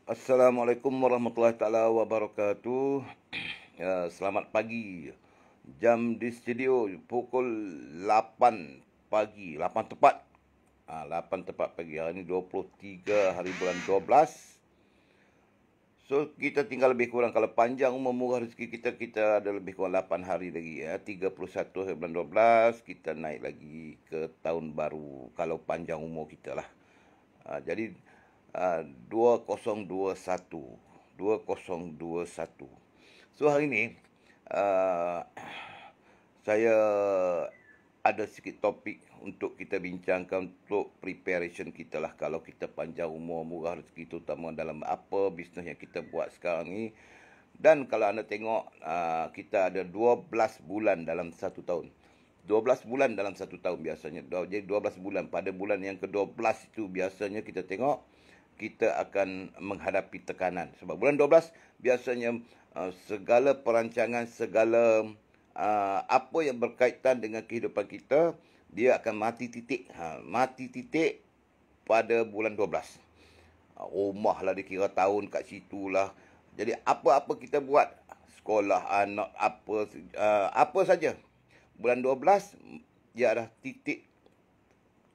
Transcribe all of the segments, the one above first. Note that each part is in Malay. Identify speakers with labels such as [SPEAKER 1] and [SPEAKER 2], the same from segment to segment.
[SPEAKER 1] Assalamualaikum warahmatullahi taala wabarakatuh. Selamat pagi. Jam di studio pukul 8 pagi, 8 tepat. 8 tepat pagi. Hari ini 23 hari bulan 12. So kita tinggal lebih kurang, kalau panjang umur murah rezeki kita ada lebih kurang 8 hari lagi ya. 31 hari bulan 12 kita naik lagi ke tahun baru kalau panjang umur kita lah. Jadi 2021. 2021. So hari ini uh, saya ada sikit topik untuk kita bincangkan untuk preparation kita lah kalau kita panjang umur murah rezeki, terutama dalam apa bisnes yang kita buat sekarang ni. Dan kalau anda tengok, kita ada 12 bulan dalam satu tahun. 12 bulan dalam satu tahun biasanya. Jadi 12 bulan. Pada bulan yang ke-12 itu biasanya kita tengok kita akan menghadapi tekanan. Sebab bulan 12 biasanya segala perancangan, segala apa yang berkaitan dengan kehidupan kita, dia akan mati titik. Mati titik pada bulan 12. Rumah lah dikira tahun kat situ lah. Jadi apa-apa kita buat, sekolah anak, apa saja, bulan 12 dia adalah titik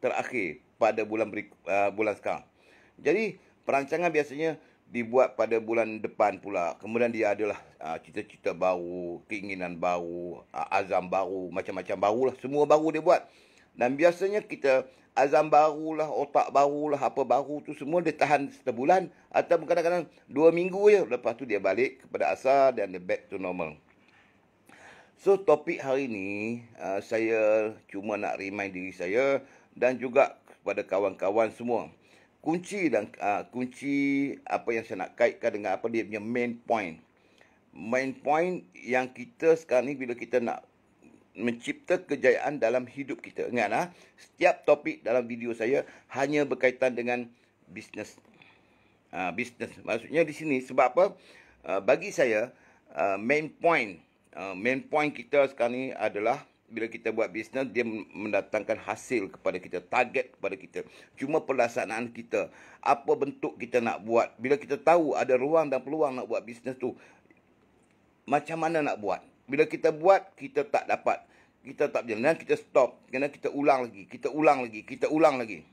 [SPEAKER 1] terakhir pada bulan sekarang. Jadi perancangan biasanya dibuat pada bulan depan pula. Kemudian dia adalah cita-cita baru, keinginan baru, azam baru, macam-macam baru lah. Semua baru dia buat. Dan biasanya kita azam barulah, otak barulah, apa baru tu semua dia tahan sebulan atau kadang-kadang 2 minggu je. Lepas tu dia balik kepada asal dan dia back to normal. So topik hari ni saya cuma nak remind diri saya dan juga kepada kawan-kawan semua. Kunci apa yang saya nak kaitkan dengan apa dia punya main point. Main point yang kita sekarang ni bila kita nak mencipta kejayaan dalam hidup kita. Ingat setiap topik dalam video saya hanya berkaitan dengan bisnes. Bisnes. Maksudnya di sini sebab apa? Bagi saya main point kita sekarang ni adalah bila kita buat bisnes, dia mendatangkan hasil kepada kita, target kepada kita. Cuma pelaksanaan kita, apa bentuk kita nak buat. Bila kita tahu ada ruang dan peluang nak buat bisnes tu, macam mana nak buat. Bila kita buat, kita tak dapat, kita tak berjalan, kita stop. Kerana kita ulang lagi.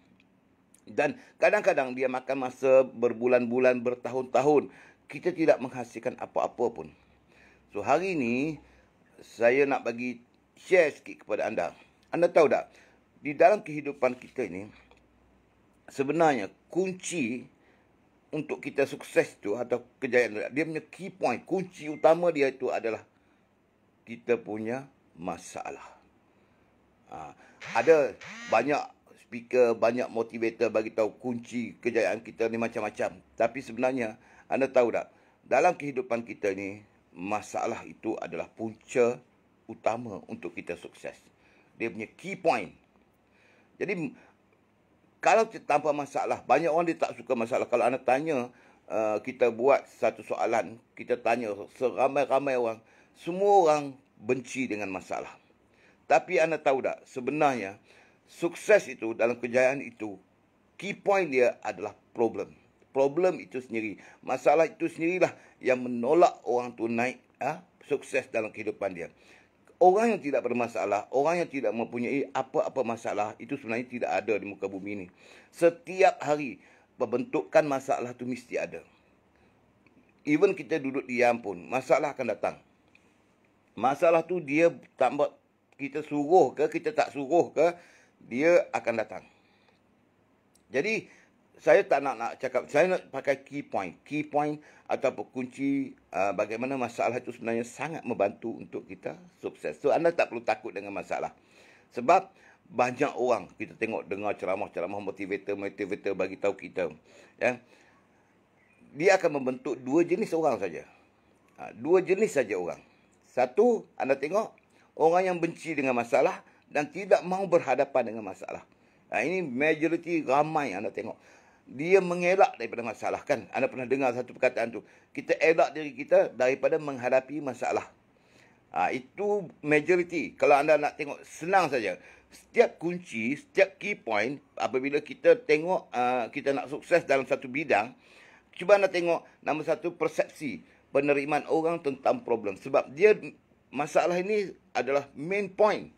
[SPEAKER 1] Dan kadang-kadang dia makan masa berbulan-bulan, bertahun-tahun. Kita tidak menghasilkan apa-apa pun. So hari ini saya nak bagi share sikit kepada anda. Anda tahu tak, di dalam kehidupan kita ini, sebenarnya kunci untuk kita sukses tu atau kejayaan, dia punya key point, kunci utama dia itu adalah kita punya masalah. Ada banyak speaker, banyak motivator bagi tahu kunci kejayaan kita ni macam-macam. Tapi sebenarnya anda tahu tak, dalam kehidupan kita ni, masalah itu adalah punca utama untuk kita sukses. Dia punya key point. Jadi kalau tanpa masalah, banyak orang dia tak suka masalah. Kalau anda tanya, kita buat satu soalan, kita tanya seramai-ramai orang, semua orang benci dengan masalah. Tapi anda tahu tak, sebenarnya sukses itu dalam kejayaan itu, key point dia adalah problem. Problem itu sendiri, masalah itu sendirilah yang menolak orang tu naik sukses dalam kehidupan dia. Orang yang tidak bermasalah, orang yang tidak mempunyai apa-apa masalah, itu sebenarnya tidak ada di muka bumi ini. Setiap hari, pembentukan masalah itu mesti ada. Even kita duduk diam pun, masalah akan datang. Masalah tu dia tambah, kita suruh ke, kita tak suruh ke, dia akan datang. Jadi, saya tak nak cakap, saya nak pakai key point. Key point atau kunci bagaimana masalah itu sebenarnya sangat membantu untuk kita sukses. So, anda tak perlu takut dengan masalah. Sebab banyak orang, kita tengok dengar ceramah-ceramah motivator bagi tahu kita. Ya, dia akan membentuk dua jenis orang saja. Dua jenis saja orang. Satu, anda tengok, orang yang benci dengan masalah dan tidak mahu berhadapan dengan masalah. Ini majoriti ramai anda tengok. Dia mengelak daripada masalah, kan? Anda pernah dengar satu perkataan tu. Kita elak diri kita daripada menghadapi masalah. Itu majoriti. Kalau anda nak tengok, senang saja. Setiap kunci, setiap key point, apabila kita tengok kita nak sukses dalam satu bidang, Cuba anda tengok, nombor satu, persepsi penerimaan orang tentang problem. Sebab masalah ini adalah main point.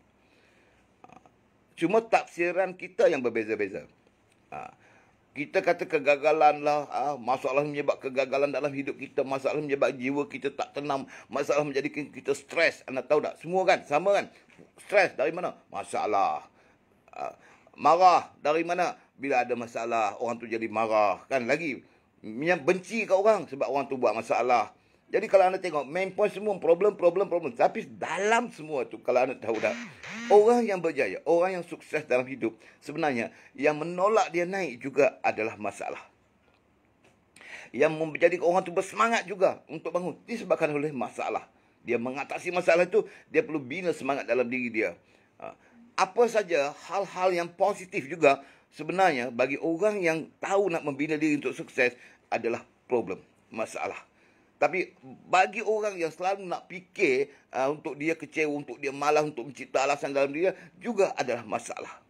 [SPEAKER 1] Cuma tafsiran kita yang berbeza-beza. Kita kata kegagalan lah, masalah menyebab kegagalan dalam hidup kita, masalah menyebab jiwa kita tak tenang, masalah menjadikan kita stres. Anda tahu tak? Semua kan? Sama kan? Stres dari mana? Masalah. Marah dari mana? Bila ada masalah, orang tu jadi marah. Kan lagi, benci kat orang sebab orang tu buat masalah. Jadi kalau anda tengok, main point semua problem. Tapi dalam semua tu, kalau anda tahu dah, orang yang berjaya, orang yang sukses dalam hidup, sebenarnya yang menolak dia naik juga adalah masalah. Yang menjadikan orang tu bersemangat juga untuk bangun, disebabkan oleh masalah. Dia mengatasi masalah itu, dia perlu bina semangat dalam diri dia. Apa saja hal-hal yang positif juga, sebenarnya bagi orang yang tahu nak membina diri untuk sukses adalah problem, masalah. Tapi bagi orang yang selalu nak fikir untuk dia kecewa, untuk dia malas, untuk mencipta alasan dalam dia, juga adalah masalah.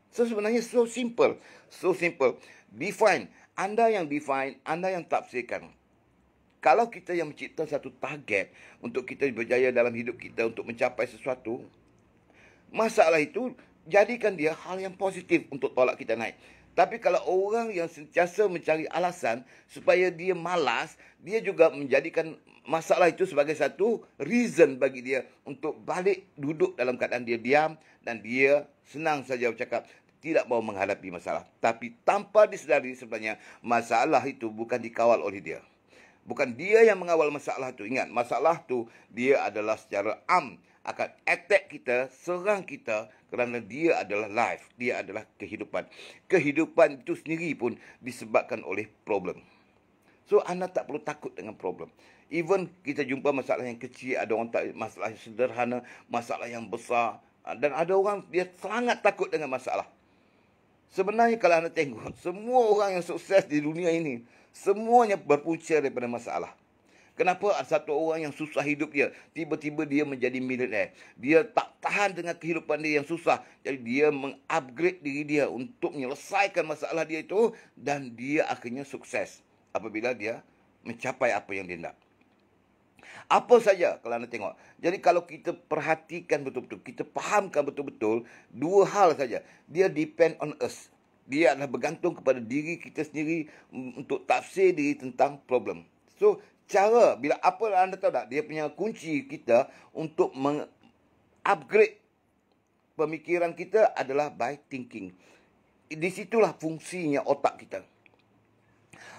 [SPEAKER 1] So sebenarnya so simple. So simple. Define. Anda yang define, anda yang tafsirkan. Kalau kita yang mencipta satu target untuk kita berjaya dalam hidup kita, untuk mencapai sesuatu, masalah itu jadikan dia hal yang positif untuk tolak kita naik. Tapi kalau orang yang sentiasa mencari alasan supaya dia malas, dia juga menjadikan masalah itu sebagai satu reason bagi dia untuk balik duduk dalam keadaan dia diam, dan dia senang saja bercakap, tidak mahu menghadapi masalah. Tapi tanpa disedari sebenarnya masalah itu bukan dikawal oleh dia. Bukan dia yang mengawal masalah itu. Ingat, masalah itu dia adalah secara akan attack kita, serang kita, kerana dia adalah life, dia adalah kehidupan. Kehidupan itu sendiri pun disebabkan oleh problem. So anda tak perlu takut dengan problem. Even kita jumpa masalah yang kecil, ada orang tak masalah yang sederhana, masalah yang besar, dan ada orang dia sangat takut dengan masalah. Sebenarnya kalau anda tengok, semua orang yang sukses di dunia ini, semuanya berpunca daripada masalah. Kenapa satu orang yang susah hidup dia, tiba-tiba dia menjadi milioner? Dia tak tahan dengan kehidupan dia yang susah. Jadi dia mengupgrade diri dia untuk menyelesaikan masalah dia itu, dan dia akhirnya sukses apabila dia mencapai apa yang dia nak. Apa saja kalau anda tengok. Jadi kalau kita perhatikan betul-betul, kita fahamkan betul-betul, dua hal saja. Dia depend on us. Dia adalah bergantung kepada diri kita sendiri untuk tafsir diri tentang problem. So, cara, bila apa anda tahu tak, dia punya kunci kita untuk meng-upgrade pemikiran kita adalah by thinking. Di situlah fungsinya otak kita.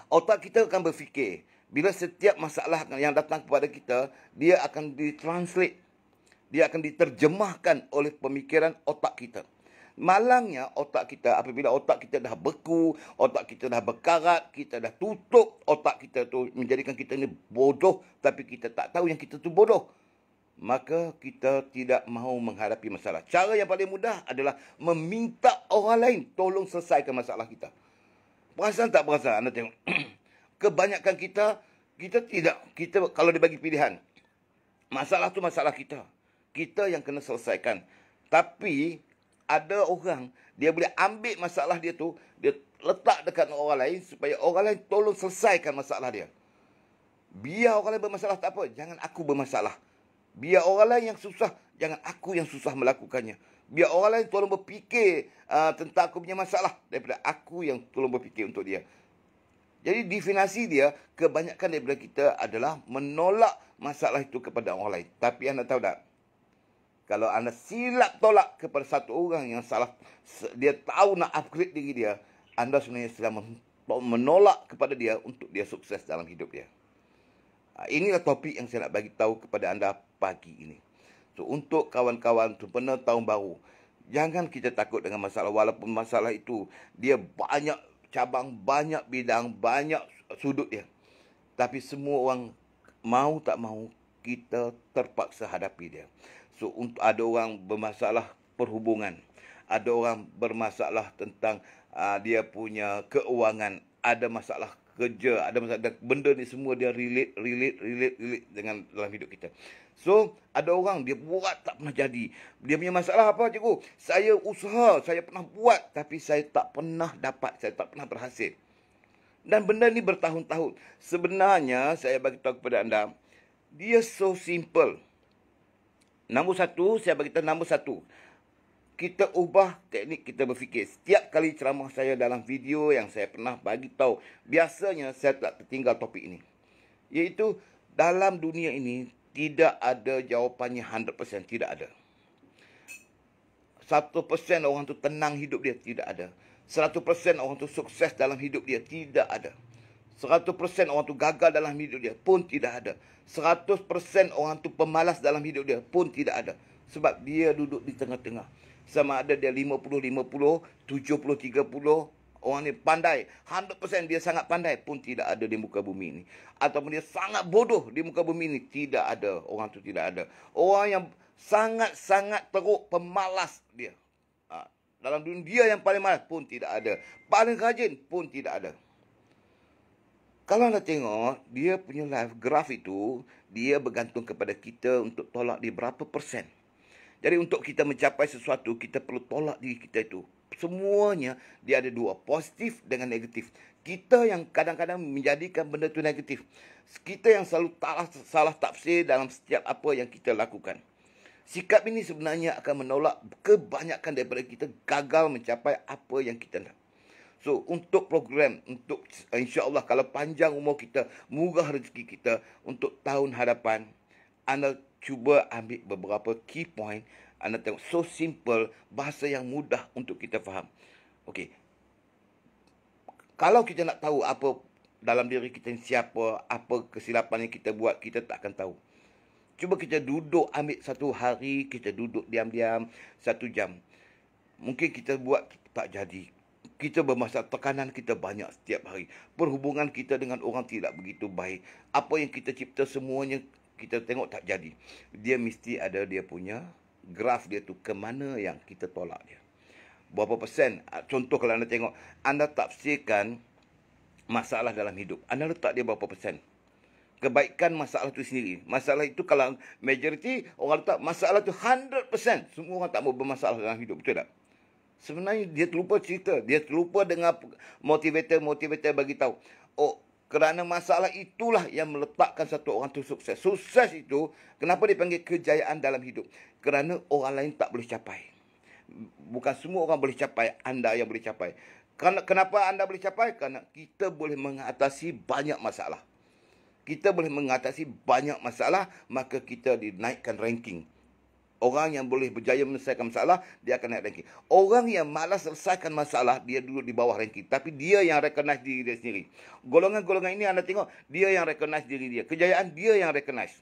[SPEAKER 1] Otak kita akan berfikir. Bila setiap masalah yang datang kepada kita, dia akan ditranslate. Dia akan diterjemahkan oleh pemikiran otak kita. Malangnya otak kita, apabila otak kita dah beku, otak kita dah berkarat, kita dah tutup otak kita tu, menjadikan kita ni bodoh, tapi kita tak tahu yang kita tu bodoh, maka kita tidak mahu menghadapi masalah. Cara yang paling mudah adalah meminta orang lain tolong selesaikan masalah kita. Perasan tak perasan? Anda tengok. Kebanyakan kita kalau dibagi pilihan, masalah tu masalah kita. Kita yang kena selesaikan. Tapi ada orang, dia boleh ambil masalah dia tu, dia letak dekat orang lain supaya orang lain tolong selesaikan masalah dia. Biar orang lain bermasalah tak apa, jangan aku bermasalah. Biar orang lain yang susah, jangan aku yang susah melakukannya. Biar orang lain tolong berfikir tentang aku punya masalah, daripada aku yang tolong berfikir untuk dia. Jadi definisi dia, kebanyakan daripada kita adalah menolak masalah itu kepada orang lain. Tapi anda tahu tak? Kalau anda silap tolak kepada satu orang yang salah, dia tahu nak upgrade diri dia, anda sebenarnya sedang menolak kepada dia untuk dia sukses dalam hidup dia. Inilah topik yang saya nak bagi tahu kepada anda pagi ini. So, untuk kawan-kawan entrepreneur tahun baru, jangan kita takut dengan masalah. Walaupun masalah itu, dia banyak cabang, banyak bidang, banyak sudut dia. Tapi semua orang mau tak mau, kita terpaksa hadapi dia. So, untuk ada orang bermasalah perhubungan, ada orang bermasalah tentang dia punya keuangan, ada masalah kerja, ada masalah, benda ni semua dia relate dengan dalam hidup kita. So, ada orang dia buat tak pernah jadi. Dia punya masalah apa, cikgu? Saya usaha, saya pernah buat tapi saya tak pernah dapat, saya tak pernah berhasil. Dan benda ni bertahun-tahun. Sebenarnya, saya bagi tahu kepada anda, dia so simple. Nombor satu, saya bagi tahu nombor satu. Kita ubah teknik kita berfikir. Setiap kali ceramah saya dalam video yang saya pernah bagi tahu, biasanya saya tak tertinggal topik ini. Iaitu, dalam dunia ini, tidak ada jawapannya 100%. Tidak ada. 1% orang tu tenang hidup dia, tidak ada. 100% orang tu sukses dalam hidup dia, tidak ada. 100% orang tu gagal dalam hidup dia pun tidak ada. 100% orang tu pemalas dalam hidup dia pun tidak ada. Sebab dia duduk di tengah-tengah. Sama ada dia 50-50, 70-30, orang ni pandai. 100% dia sangat pandai pun tidak ada di muka bumi ini. Ataupun dia sangat bodoh di muka bumi ini, tidak ada. Orang tu tidak ada. Orang yang sangat-sangat teruk, pemalas dia. Dalam dunia dia yang paling malas pun tidak ada. Paling rajin pun tidak ada. Kalau anda tengok, dia punya life graph itu, dia bergantung kepada kita untuk tolak dia berapa persen. Jadi untuk kita mencapai sesuatu, kita perlu tolak diri kita itu. Semuanya, dia ada dua, positif dengan negatif. Kita yang kadang-kadang menjadikan benda itu negatif. Kita yang selalu salah tafsir dalam setiap apa yang kita lakukan. Sikap ini sebenarnya akan menolak kebanyakan daripada kita gagal mencapai apa yang kita nak. So, untuk program, untuk insya-Allah kalau panjang umur kita, murah rezeki kita untuk tahun hadapan, anda cuba ambil beberapa key point, anda tengok so simple, bahasa yang mudah untuk kita faham. Okey. Kalau kita nak tahu apa dalam diri kita ni siapa, apa kesilapan yang kita buat, kita tak akan tahu. Cuba kita duduk ambil satu hari, kita duduk diam-diam 1 jam. Mungkin kita buat tak jadi. Kita bermasalah, tekanan kita banyak setiap hari. Perhubungan kita dengan orang tidak begitu baik. Apa yang kita cipta semuanya kita tengok tak jadi. Dia mesti ada dia punya graf dia tu ke mana yang kita tolak dia. Berapa persen? Contoh kalau anda tengok, anda tafsirkan masalah dalam hidup. Anda letak dia berapa persen? Kebaikan masalah tu sendiri. Masalah itu kalau majoriti orang letak masalah tu 100%. Semua orang tak mau bermasalah dalam hidup. Betul tak? Sebenarnya dia terlupa cerita. Dia terlupa dengan motivator bagi tahu. Oh, kerana masalah itulah yang meletakkan satu orang tu sukses. Sukses itu, kenapa dipanggil kejayaan dalam hidup? Kerana orang lain tak boleh capai. Bukan semua orang boleh capai, anda yang boleh capai. Kenapa anda boleh capai? Kerana kita boleh mengatasi banyak masalah. Kita boleh mengatasi banyak masalah, maka kita dinaikkan ranking. Orang yang boleh berjaya menyelesaikan masalah, dia akan naik ranking. Orang yang malas selesaikan masalah, dia duduk di bawah ranking. Tapi dia yang recognize diri dia sendiri. Golongan-golongan ini anda tengok, dia yang recognize diri dia. Kejayaan dia yang recognize.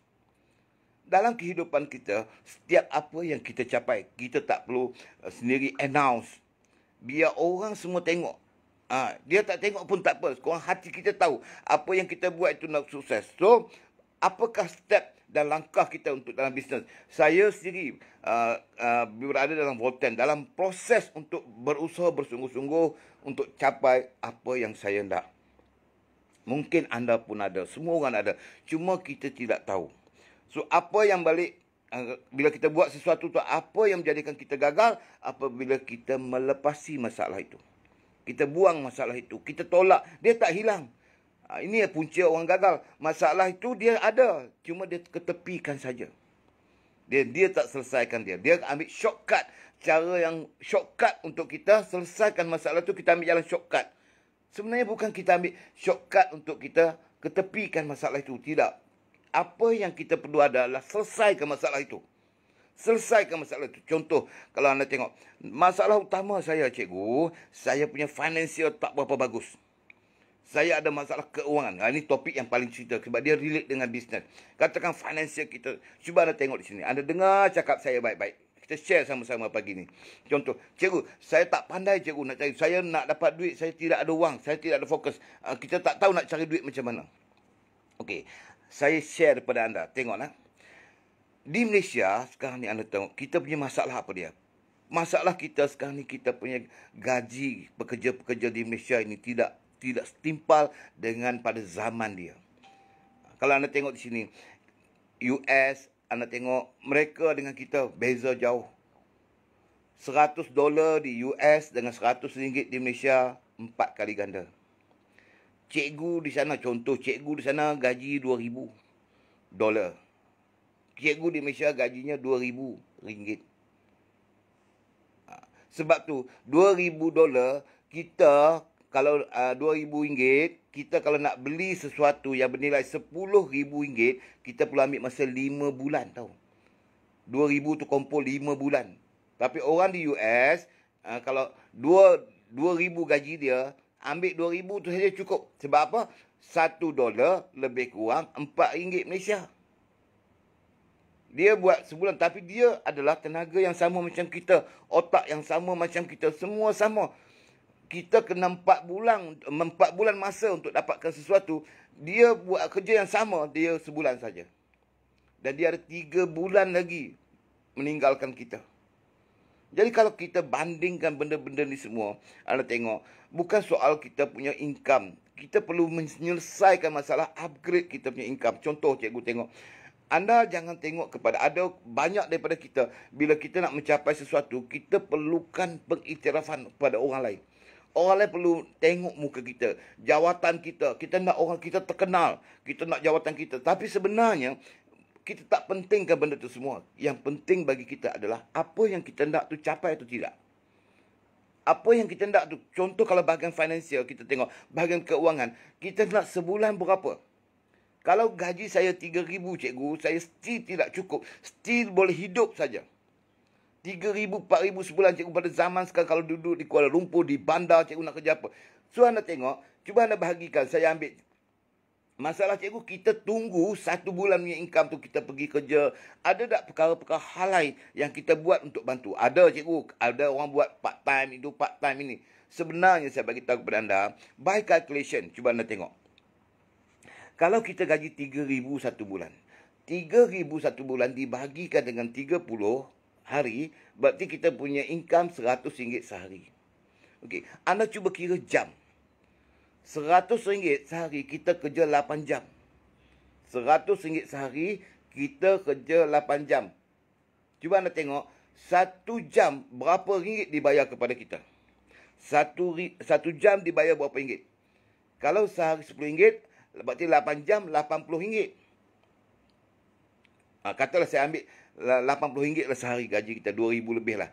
[SPEAKER 1] Dalam kehidupan kita, setiap apa yang kita capai, kita tak perlu sendiri announce. Biar orang semua tengok. Dia tak tengok pun tak apa. Korang hati kita tahu apa yang kita buat itu nak sukses. So, apakah step dan langkah kita untuk dalam bisnes? Saya sendiri berada dalam Volten, dalam proses untuk berusaha bersungguh-sungguh untuk capai apa yang saya nak. Mungkin anda pun ada, semua orang ada. Cuma kita tidak tahu. So, apa yang balik, bila kita buat sesuatu tu, apa yang menjadikan kita gagal? Apabila kita melepasi masalah itu. Kita buang masalah itu. Kita tolak. Dia tak hilang. Ini punca orang gagal. Masalah itu dia ada. Cuma dia ketepikan saja. Dia tak selesaikan dia. Dia ambil shortcut. Cara yang shortcut untuk kita selesaikan masalah itu, kita ambil jalan shortcut. Sebenarnya bukan kita ambil shortcut untuk kita ketepikan masalah itu. Tidak. Apa yang kita perlu adalah selesaikan masalah itu. Selesaikan masalah itu. Contoh, kalau anda tengok, masalah utama saya, cikgu, saya punya financial tak berapa bagus. Saya ada masalah keuangan. Ini topik yang paling cerita sebab dia relate dengan bisnes. Katakan financial kita. Cuba anda tengok di sini. Anda dengar cakap saya baik-baik. Kita share sama-sama pagi ni. Contoh, cikgu, saya tak pandai cikgu nak cari. Saya nak dapat duit, saya tidak ada wang, saya tidak ada fokus. Kita tak tahu nak cari duit macam mana. Okey, saya share kepada anda. Tengoklah. Di Malaysia, sekarang ni anda tengok, kita punya masalah apa dia? Masalah kita sekarang ni, kita punya gaji pekerja-pekerja di Malaysia ini tidak setimpal dengan pada zaman dia. Kalau anda tengok di sini, US, anda tengok mereka dengan kita beza jauh. $100 di US dengan RM100 di Malaysia, 4 kali ganda. Cikgu di sana, contoh cikgu di sana gaji $2,000. Cikgu di Malaysia gajinya RM2,000. Sebab tu $2,000 kita kalau RM2,000, kita kalau nak beli sesuatu yang bernilai RM10,000, kita perlu ambil masa 5 bulan tau. 2,000 tu kumpul 5 bulan. Tapi orang di US, kalau 2,000 gaji dia, ambil 2,000 tu saja cukup. Sebab apa? $1 lebih kurang RM4 Malaysia. Dia buat sebulan, tapi dia adalah tenaga yang sama macam kita, otak yang sama macam kita, semua sama. Kita kena 4 bulan masa untuk dapatkan sesuatu. Dia buat kerja yang sama, dia sebulan saja. Dan dia ada 3 bulan lagi meninggalkan kita. Jadi kalau kita bandingkan benda-benda ni semua, anda tengok, bukan soal kita punya income. Kita perlu menyelesaikan masalah upgrade kita punya income. Contoh cikgu tengok, anda jangan tengok kepada, ada banyak daripada kita, bila kita nak mencapai sesuatu, kita perlukan pengiktirafan kepada orang lain. Orang lain perlu tengok muka kita, jawatan kita. Kita nak orang kita terkenal, kita nak jawatan kita. Tapi sebenarnya, kita tak pentingkan benda tu semua. Yang penting bagi kita adalah apa yang kita nak tu capai atau tidak. Apa yang kita nak tu, contoh kalau bahagian finansial, kita tengok bahagian keuangan, kita nak sebulan berapa? Kalau gaji saya 3,000 cikgu, saya still tidak cukup. Still boleh hidup saja. 3,000, 4,000 sebulan cikgu pada zaman sekarang kalau duduk di Kuala Lumpur, di bandar, cikgu nak kerja apa? So anda tengok, cuba anda bahagikan, saya ambil masalah cikgu, kita tunggu 1 bulan punya income tu kita pergi kerja. Ada tak perkara-perkara hal lain yang kita buat untuk bantu? Ada cikgu, ada orang buat part time, itu part time ini. Sebenarnya saya bagi tahu kepada anda, by calculation, cuba anda tengok. Kalau kita gaji 3,000 satu bulan, 3,000 satu bulan dibahagikan dengan 30 hari, berarti kita punya income RM100 sehari. Okey, anda cuba kira jam. RM100 sehari, kita kerja 8 jam. RM100 sehari, kita kerja 8 jam. Cuba anda tengok, 1 jam berapa ringgit dibayar kepada kita? 1 jam dibayar berapa ringgit? Kalau sehari RM10, berarti 8 jam RM80. Katalah saya ambil RM80 lah sehari gaji kita, 2,000 lebih lah.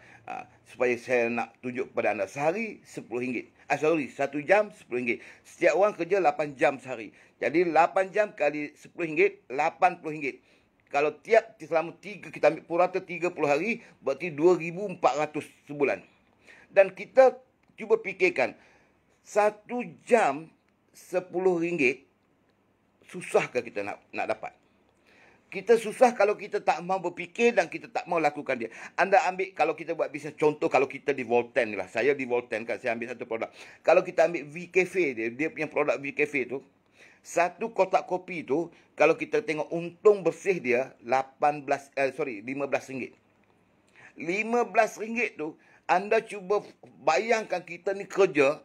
[SPEAKER 1] Supaya saya nak tunjuk kepada anda, sehari RM10. 1 jam RM10. Setiap orang kerja 8 jam sehari. Jadi 8 jam kali RM10, RM80. Kalau selama kita ambil purata 30 hari, berarti 2,400 sebulan. Dan kita cuba fikirkan, 1 jam RM10, susahkah kita nak dapat? Kita susah kalau kita tak mau berfikir dan kita tak mau lakukan dia. Anda ambil, kalau kita buat bisnes, contoh kalau kita di Volten ni lah. Saya di Volten kan, saya ambil satu produk. Kalau kita ambil V-Cafe, dia punya produk V-Cafe tu, satu kotak kopi tu, kalau kita tengok untung bersih dia, RM15. RM15 tu, anda cuba bayangkan kita ni kerja,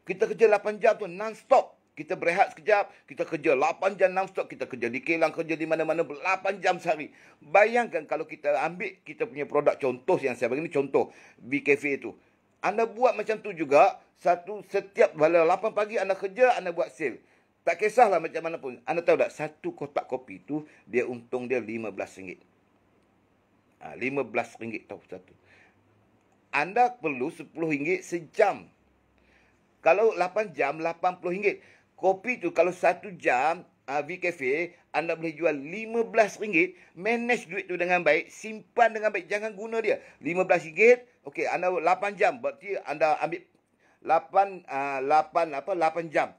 [SPEAKER 1] kita kerja 8 jam tu non-stop. Kita berehat sekejap, kita kerja 8 jam non-stop, kita kerja di kilang, kerja di mana-mana 8 jam sehari. Bayangkan kalau kita ambil kita punya produk, contoh yang saya bagi ni contoh, B-Cafe tu. Anda buat macam tu juga, setiap pada 8 pagi anda kerja, anda buat sale. Tak kisahlah macam mana pun. Anda tahu tak, satu kotak kopi tu, dia untung dia RM15. RM15 tahu satu. Anda perlu RM10 sejam. Kalau 8 jam, RM80. Kopi tu kalau 1 jam, V-Cafe, anda boleh jual RM15. Manage duit tu dengan baik, simpan dengan baik, jangan guna dia. RM15, okey, anda 8 jam, berarti anda ambil 8 jam.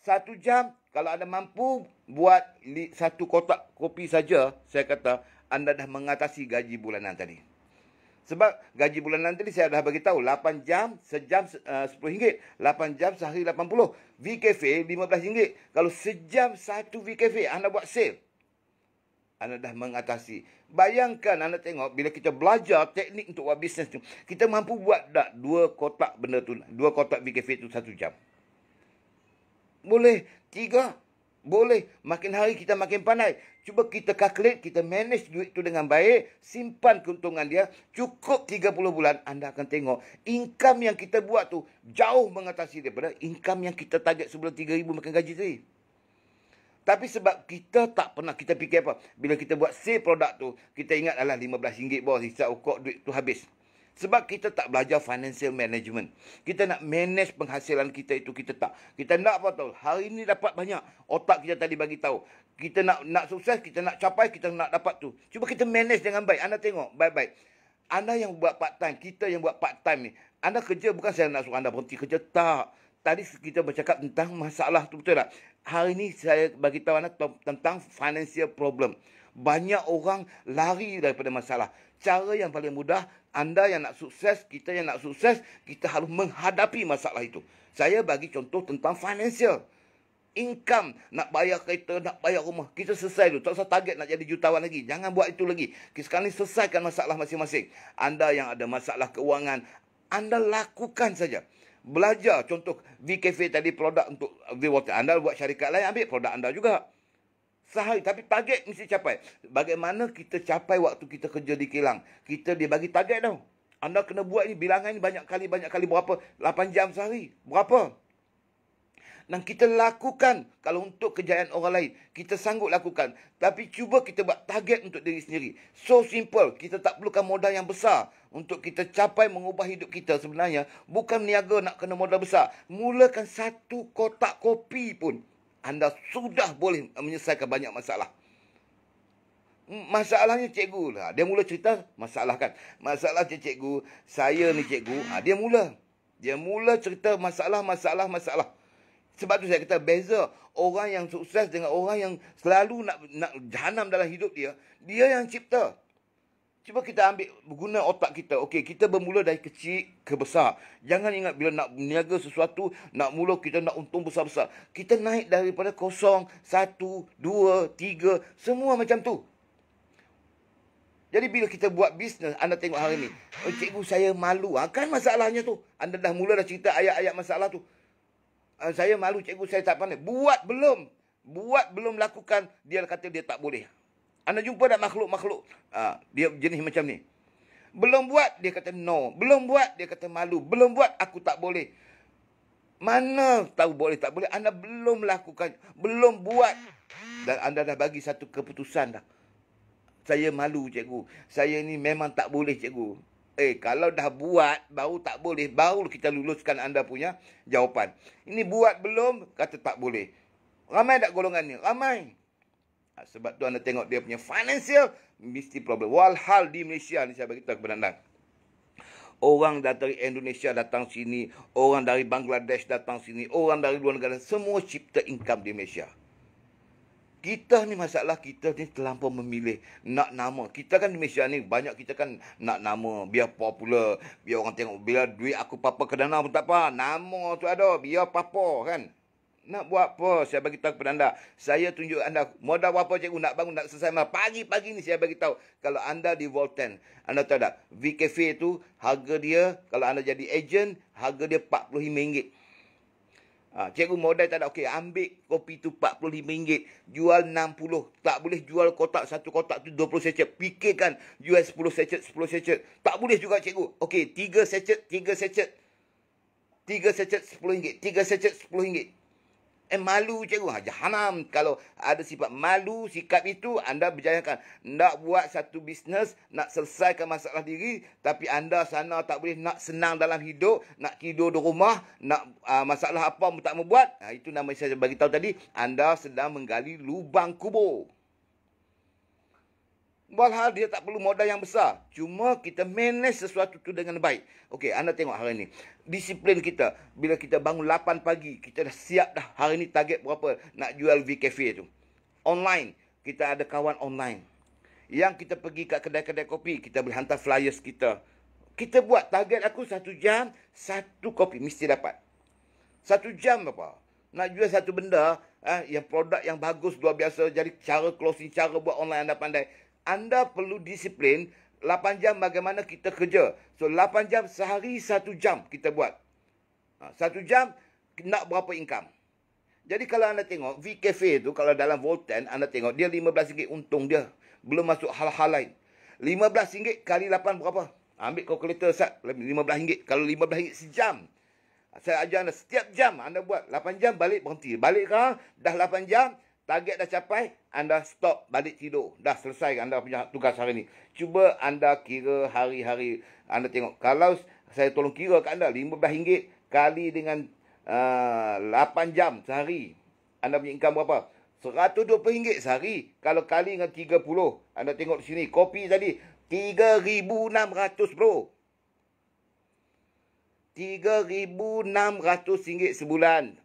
[SPEAKER 1] 1 jam, kalau anda mampu buat 1 kotak kopi saja, saya kata anda dah mengatasi gaji bulanan tadi. Sebab gaji bulanan tadi saya dah bagi tahu 8 jam, sejam RM10, 8 jam sehari 80. V-Cafe RM15. Kalau sejam satu V-Cafe anda buat sale, anda dah mengatasi. Bayangkan anda tengok bila kita belajar teknik untuk buat bisnes tu, kita mampu buat tak 2 kotak benda tu, 2 kotak V-Cafe tu 1 jam. Boleh 3. Boleh. Makin hari kita makin pandai. Cuba kita calculate, kita manage duit tu dengan baik, simpan keuntungan dia, cukup 30 bulan, anda akan tengok income yang kita buat tu jauh mengatasi daripada income yang kita target sebulan 3,000 makan gaji tadi. Tapi sebab kita tak pernah, kita fikir apa? Bila kita buat sale produk tu, kita ingat alah RM15 bos, hisap ukok duit tu habis. Sebab kita tak belajar financial management. Kita nak manage penghasilan kita itu, kita tak. Kita nak apa tahu? Hari ini dapat banyak. Otak kita tadi bagi tahu. Kita nak sukses, kita nak capai, kita nak dapat tu. Cuba kita manage dengan baik. Anda tengok baik-baik. Anda yang buat part time, kita yang buat part time ni. Anda kerja, bukan saya nak suruh anda berhenti kerja, tak. Tadi kita bercakap tentang masalah tu, betul tak? Hari ini saya bagi tahu anda tentang financial problem. Banyak orang lari daripada masalah. Cara yang paling mudah, anda yang nak sukses, kita yang nak sukses, kita harus menghadapi masalah itu. Saya bagi contoh tentang financial. Income, nak bayar kereta, nak bayar rumah. Kita selesai dulu. Tak usah target nak jadi jutawan lagi. Jangan buat itu lagi. Sekarang ni selesaikan masalah masing-masing. Anda yang ada masalah keuangan, anda lakukan saja. Belajar contoh VKF tadi produk untuk V-Water. Anda buat syarikat lain, ambil produk anda juga. Sehari, tapi target mesti capai. Bagaimana kita capai waktu kita kerja di kilang? Kita dia bagi target tau. Anda kena buat ini, bilangan ini banyak kali berapa? 8 jam sehari. Berapa? Dan kita lakukan. Kalau untuk kejayaan orang lain, kita sanggup lakukan. Tapi cuba kita buat target untuk diri sendiri. So simple. Kita tak perlukan modal yang besar untuk kita capai mengubah hidup kita. Sebenarnya bukan niaga nak kena modal besar. Mulakan satu kotak kopi pun, anda sudah boleh menyelesaikan banyak masalah. Masalahnya cikgu lah. Dia mula cerita masalah kan. Masalah cikgu, saya ni cikgu. Dia mula cerita masalah. Sebab tu saya kata beza orang yang sukses dengan orang yang selalu nak jahanam dalam hidup dia. Dia yang cipta. Cuba kita guna otak kita. Okey, kita bermula dari kecil ke besar. Jangan ingat bila nak berniaga sesuatu, nak mula kita nak untung besar-besar. Kita naik daripada 0, 1, 2, 3, semua macam tu. Jadi bila kita buat bisnes, anda tengok hari ni, cikgu saya malu. Kan masalahnya tu. Anda dah mula dah cerita ayat-ayat masalah tu. Saya malu cikgu, saya tak pandai. Buat belum lakukan, dia kata dia tak boleh. Anda jumpa tak makhluk-makhluk? Dia jenis macam ni. Belum buat, dia kata no. Belum buat, dia kata malu. Belum buat, aku tak boleh. Mana tahu boleh tak boleh? Anda belum lakukan. Belum buat. Dan anda dah bagi satu keputusan dah. Saya malu cikgu. Saya ni memang tak boleh cikgu. Kalau dah buat, baru tak boleh. Baru kita luluskan anda punya jawapan. Ini buat belum, kata tak boleh. Ramai tak golongan ni? Ramai. Sebab tu anda tengok dia punya financial mesti problem. Walhal di Malaysia ni saya beritahu kepada anda. Orang dari Indonesia datang sini, orang dari Bangladesh datang sini, orang dari luar negara, semua cipta income di Malaysia. Kita ni masalah kita ni terlampau memilih nak nama. Kita kan di Malaysia ni banyak kita kan nak nama biar popular, biar orang tengok bila duit aku papa ke dana pun tak apa. Nama tu ada biar papa kan. Nak buat apa? Saya bagi tahu kepada anda. Saya tunjuk anda modal berapa cikgu nak bangun, nak selesai malam. Pagi-pagi ni saya bagi tahu. Kalau anda di Volten, anda tahu tak? VKF tu harga dia, kalau anda jadi ejen, harga dia RM45. Cikgu modal tak ada. Okey, ambil kopi tu RM45. Jual 60. Tak boleh jual kotak. Satu kotak tu 20 secet. Fikirkan jual 10 secet, 10 secet. Tak boleh juga cikgu. Okey, 3 secet, 3 secet. 3 secet RM10. 3 secet RM10. Malu cikgu. Jahanam. Kalau ada sifat malu, sikap itu, anda berjayakan. Nak buat satu bisnes, nak selesaikan masalah diri, tapi anda sana tak boleh nak senang dalam hidup, nak tidur di rumah, nak masalah apa pun tak mau buat. Itu nama saya bagi tahu tadi, anda sedang menggali lubang kubur. Walhal dia tak perlu modal yang besar. Cuma kita manage sesuatu tu dengan baik. Okey, anda tengok hari ni. Disiplin kita. Bila kita bangun 8 pagi, kita dah siap dah. Hari ni target berapa nak jual VKF tu. Online. Kita ada kawan online. Yang kita pergi kat kedai-kedai kopi, kita boleh hantar flyers kita. Kita buat target aku 1 jam, 1 kopi. Mesti dapat. 1 jam apa? Nak jual satu benda, yang produk yang bagus, luar biasa. Jadi cara closing, cara buat online anda pandai. Anda perlu disiplin. 8 jam bagaimana kita kerja. So 8 jam sehari 1 jam kita buat. 1 jam nak berapa income. Jadi kalau anda tengok, VCafe tu kalau dalam Volten, anda tengok dia RM15 untung dia. Belum masuk hal-hal lain. RM15 kali 8 berapa? Ambil kalkulator Ustaz, RM15. Kalau RM15 sejam. Saya ajar anda setiap jam anda buat 8 jam balik berhenti. Balik kah? Dah 8 jam, target dah capai, anda stop balik tidur. Dah selesai anda punya tugas hari ni. Cuba anda kira hari-hari. Anda tengok. Kalau saya tolong kira kat anda, RM15 kali dengan 8 jam sehari. Anda punya income berapa? RM120 sehari. Kalau kali dengan 30. Anda tengok di sini. Kopi tadi. RM3,600 bro. RM3,600 sebulan.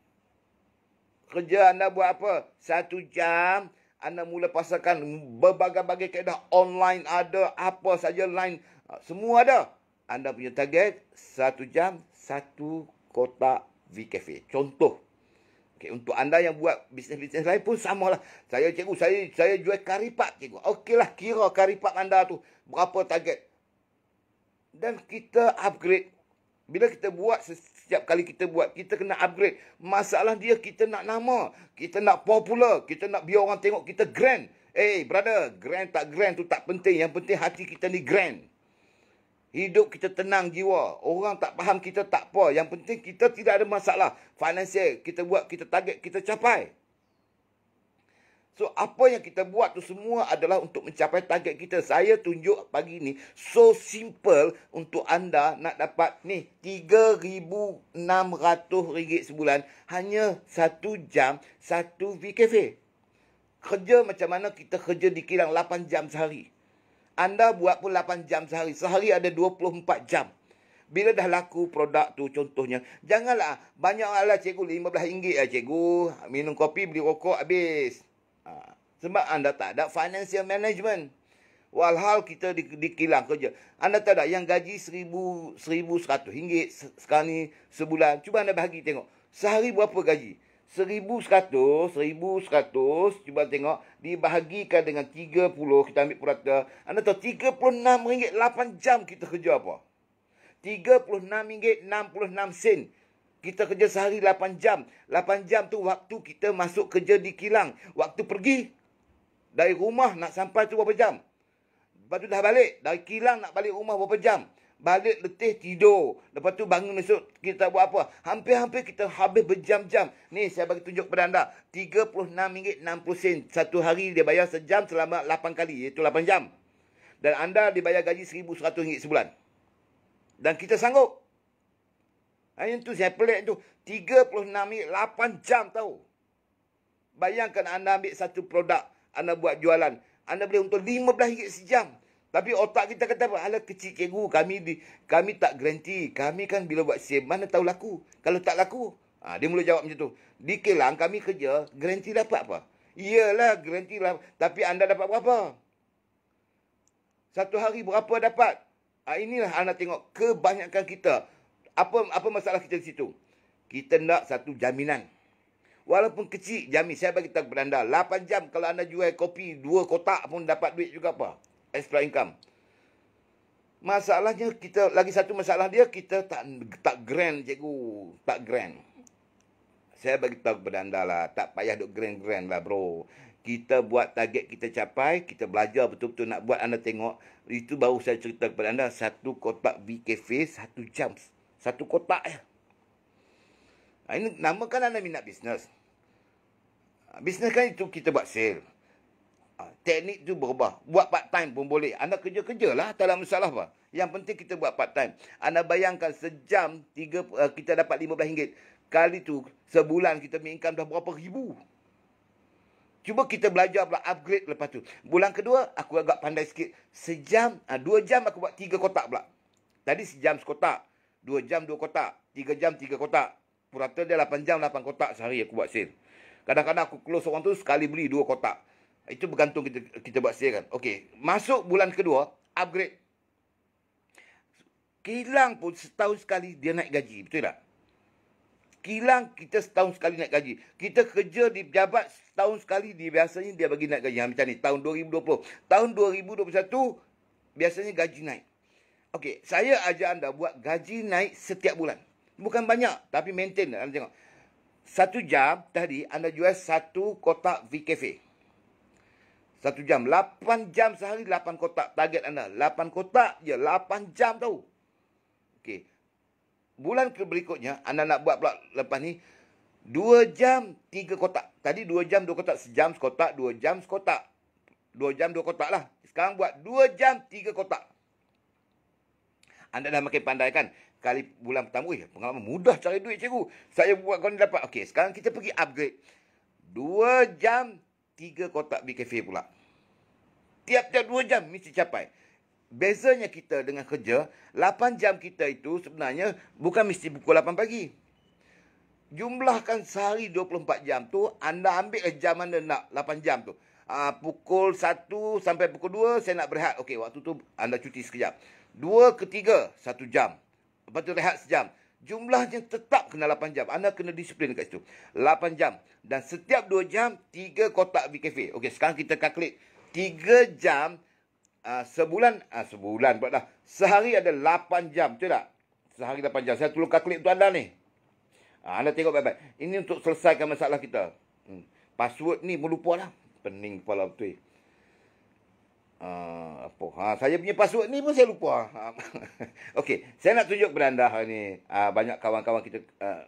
[SPEAKER 1] Kerja anda buat apa? 1 jam. Anda mula pasarkan berbagai-bagai kaedah. Online ada. Apa saja line. Semua ada. Anda punya target 1 jam 1 kotak VCafe. Contoh. Okay, untuk anda yang buat bisnes-bisnes lain pun samalah. Saya cikgu, saya jual karipat cikgu. Okeylah, kira karipat anda tu berapa target. Dan kita upgrade. Bila kita buat, setiap kali kita buat, kita kena upgrade. Masalah dia, kita nak nama. Kita nak popular. Kita nak biar orang tengok kita grand. Brother, grand tak grand tu tak penting. Yang penting hati kita ni grand. Hidup kita tenang jiwa. Orang tak faham kita tak apa. Yang penting kita tidak ada masalah. Financial, kita buat, kita target, kita capai. So, apa yang kita buat tu semua adalah untuk mencapai target kita. Saya tunjuk pagi ni, so simple untuk anda nak dapat ni, RM3,600 sebulan. Hanya 1 jam, 1 VCafe. Kerja macam mana kita kerja di kilang 8 jam sehari. Anda buat pun 8 jam sehari. Sehari ada 24 jam. Bila dah laku produk tu contohnya, janganlah banyak lah cikgu, RM15 lah cikgu. Minum kopi, beli rokok, habis. Sebab anda tak ada financial management. Walhal kita di kilang kerja. Anda tahu tak yang gaji RM1,100 sekarang ni sebulan. Cuba anda bahagi tengok. Sehari berapa gaji? RM1,100. Cuba tengok. Dibahagikan dengan 30. Kita ambil purata. Anda tahu RM36. 8 jam kita kerja apa? RM36.66. Kita kerja sehari 8 jam. 8 jam tu waktu kita masuk kerja di kilang. Waktu pergi dari rumah nak sampai tu berapa jam? Lepas tu dah balik. Dari kilang nak balik rumah berapa jam? Balik letih tidur. Lepas tu bangun esok kita buat apa? Hampir-hampir kita habis berjam-jam. Ni saya bagi tunjuk kepada anda. RM36.60. Satu hari dia bayar sejam selama 8 kali. Iaitu 8 jam. Dan anda dibayar gaji RM1,100 sebulan. Dan kita sanggup. Yang tu saya pelik tu. RM36, 8 jam tahu. Bayangkan anda ambil satu produk. Anda buat jualan. Anda boleh untung RM15 sejam. Tapi otak kita kata apa? Alah kecil cikgu. Kami tak garanti. Kami kan bila buat sale, mana tahu laku. Kalau tak laku. Dia mula jawab macam tu. Di kilang kami kerja. Garanti dapat apa? Iyalah garanti lah. Tapi anda dapat berapa? Satu hari berapa dapat? Inilah anda tengok. Kebanyakan kita. Apa masalah kita di situ? Kita nak satu jaminan. Walaupun kecil, jamin. Saya bagi tahu kepada anda. 8 jam kalau anda jual kopi 2 kotak pun dapat duit juga apa? Extra income. Masalahnya kita, lagi satu masalah dia, kita tak grand cikgu. Tak grand. Saya bagi tahu kepada anda lah. Tak payah duk grand-grand lah bro. Kita buat target kita capai. Kita belajar betul-betul nak buat. Anda tengok. Itu baru saya cerita kepada anda. 1 kotak VCafe 1 jam. 1 kotak ya. Ini namakan anda minat bisnes. Bisnes kan itu kita buat sale. Teknik tu berubah. Buat part time pun boleh. Anda kerja-kerjalah. Tak ada masalah apa. Yang penting kita buat part time. Anda bayangkan sejam kita dapat RM15. Kali tu sebulan kita punya income dah berapa ribu. Cuba kita belajar pula upgrade lepas tu. Bulan kedua aku agak pandai sikit. Sejam, 2 jam aku buat 3 kotak pula. Tadi sejam sekotak. 2 jam 2 kotak. 3 jam 3 kotak. Purata dia 8 jam 8 kotak sehari aku buat sale. Kadang-kadang aku close orang tu sekali beli 2 kotak. Itu bergantung kita buat sale kan. Okey, masuk bulan kedua, upgrade. Kilang pun setahun sekali dia naik gaji, betul tak? Kilang kita setahun sekali naik gaji. Kita kerja di pejabat setahun sekali biasanya dia bagi naik gaji. Macam ni, tahun 2020. Tahun 2021 biasanya gaji naik. Okey, saya ajar anda buat gaji naik setiap bulan. Bukan banyak, tapi maintain. Anda tengok. 1 jam tadi anda jual 1 kotak VKF. 1 jam. 8 jam sehari 8 kotak. Target anda. 8 kotak je. 8 jam tahu. Okey. Bulan berikutnya anda nak buat pula lepas ni 2 jam 3 kotak. Tadi 2 jam 2 kotak. Sejam sekotak. 2 jam sekotak. 2 jam 2 kotak lah. Sekarang buat 2 jam 3 kotak. Anda dah makin pandai kan? Kali bulan pertama, pengalaman mudah cari duit cikgu. Saya buat kau ni dapat. Okey, sekarang kita pergi upgrade. 2 jam 3 kotak BKF pula. Tiap-tiap 2 jam mesti capai. Bezanya kita dengan kerja, 8 jam kita itu sebenarnya bukan mesti pukul 8 pagi. Jumlahkan sehari 24 jam tu, anda ambil jam mana nak 8 jam tu. Pukul 1 sampai pukul 2 saya nak berehat. Okey, waktu tu anda cuti sekejap. 2 ke 3, 1 jam. Lepas tu rehat sejam. Jumlahnya tetap kena 8 jam. Anda kena disiplin kat situ. 8 jam. Dan setiap 2 jam, 3 kotak BKF. Okey, sekarang kita kalkulate. 3 jam, sebulan pula dah. Sehari ada 8 jam. Betul tak? Sehari 8 jam. Saya tolong kalkulate untuk anda ni. Anda tengok baik-baik. Ini untuk selesaikan masalah kita. Password ni pun lupa lah. Pening kepala betul. Saya punya password ni pun saya lupa. Okey, saya nak tunjuk kepada anda hari ni. Banyak kawan-kawan kita.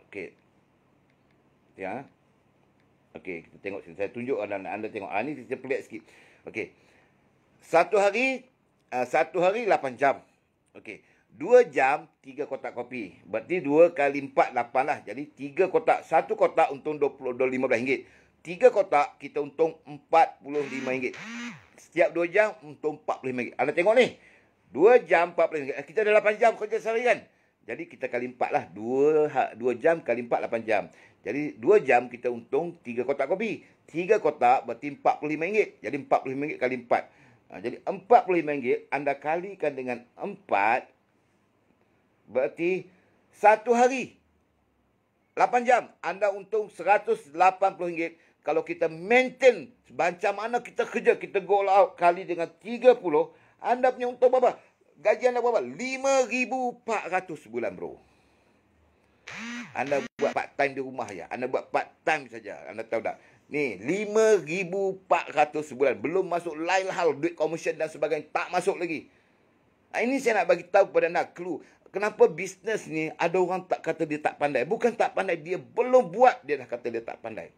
[SPEAKER 1] Okey. Ya. Okey, kita tengok sini. Saya tunjuk anda tengok. Ni kita pelik sikit. Okey. Satu hari 8 jam. Okey. 2 jam 3 kotak kopi. Berarti 2 kali 4 8 lah. Jadi 3 kotak. 1 kotak untung RM15. 3 kotak kita untung RM45. Setiap 2 jam untung RM45. Anda tengok ni. 2 jam RM45. Kita ada 8 jam kerja sehari kan. Jadi kita kali 4 lah. 2 jam kali 4 8 jam. Jadi 2 jam kita untung 3 kotak kopi. 3 kotak berarti RM45. Jadi RM45 kali 4. Jadi RM45 anda kalikan dengan 4. Berarti 1 hari 8 jam anda untung RM180. Kalau kita maintain macam mana kita kerja, kita go out kali dengan 30, anda punya untung berapa? Gaji anda berapa? RM5,400 sebulan, bro. Anda buat part time di rumah ya. Anda buat part time saja. Anda tahu tak? Ni RM5,400 sebulan. Belum masuk lain hal, duit komision dan sebagainya. Tak masuk lagi. Ini saya nak bagi tahu kepada anda clue. Kenapa bisnes ni ada orang tak kata dia tak pandai. Bukan tak pandai, dia belum buat dia dah kata dia tak pandai.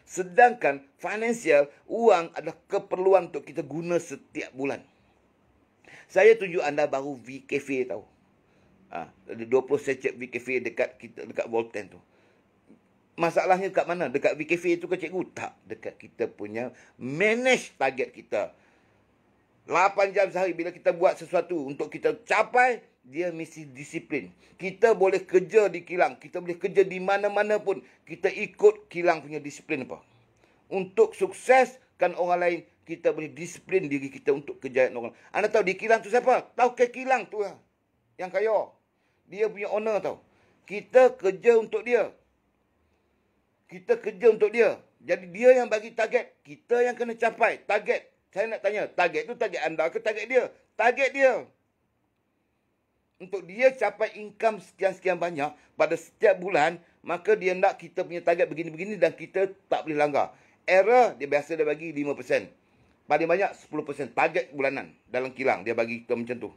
[SPEAKER 1] Sedangkan financial, wang adalah keperluan untuk kita guna setiap bulan. Saya tunjuk anda baru VKF tahu. Ada 20 sachet VKF dekat Volten tu. Masalahnya dekat mana? Dekat VKF tu ke cikgu? Tak. Dekat kita punya manage target kita. 8 jam sehari bila kita buat sesuatu untuk kita capai, dia mesti disiplin. Kita boleh kerja di kilang. Kita boleh kerja di mana-mana pun. Kita ikut kilang punya disiplin apa. Untuk sukseskan orang lain, kita boleh disiplin diri kita untuk kejayaan orang. Anda tahu di kilang tu siapa? Tahu ke kilang tu lah. Yang kaya. Dia punya owner tahu. Kita kerja untuk dia. Kita kerja untuk dia. Jadi dia yang bagi target. Kita yang kena capai target. Saya nak tanya, target tu target anda ke target dia? Target dia. Untuk dia capai income sekian-sekian banyak pada setiap bulan, maka dia nak kita punya target begini-begini dan kita tak boleh langgar. Error, dia biasa dia bagi 5%. Paling banyak 10% target bulanan dalam kilang. Dia bagi kita macam tu.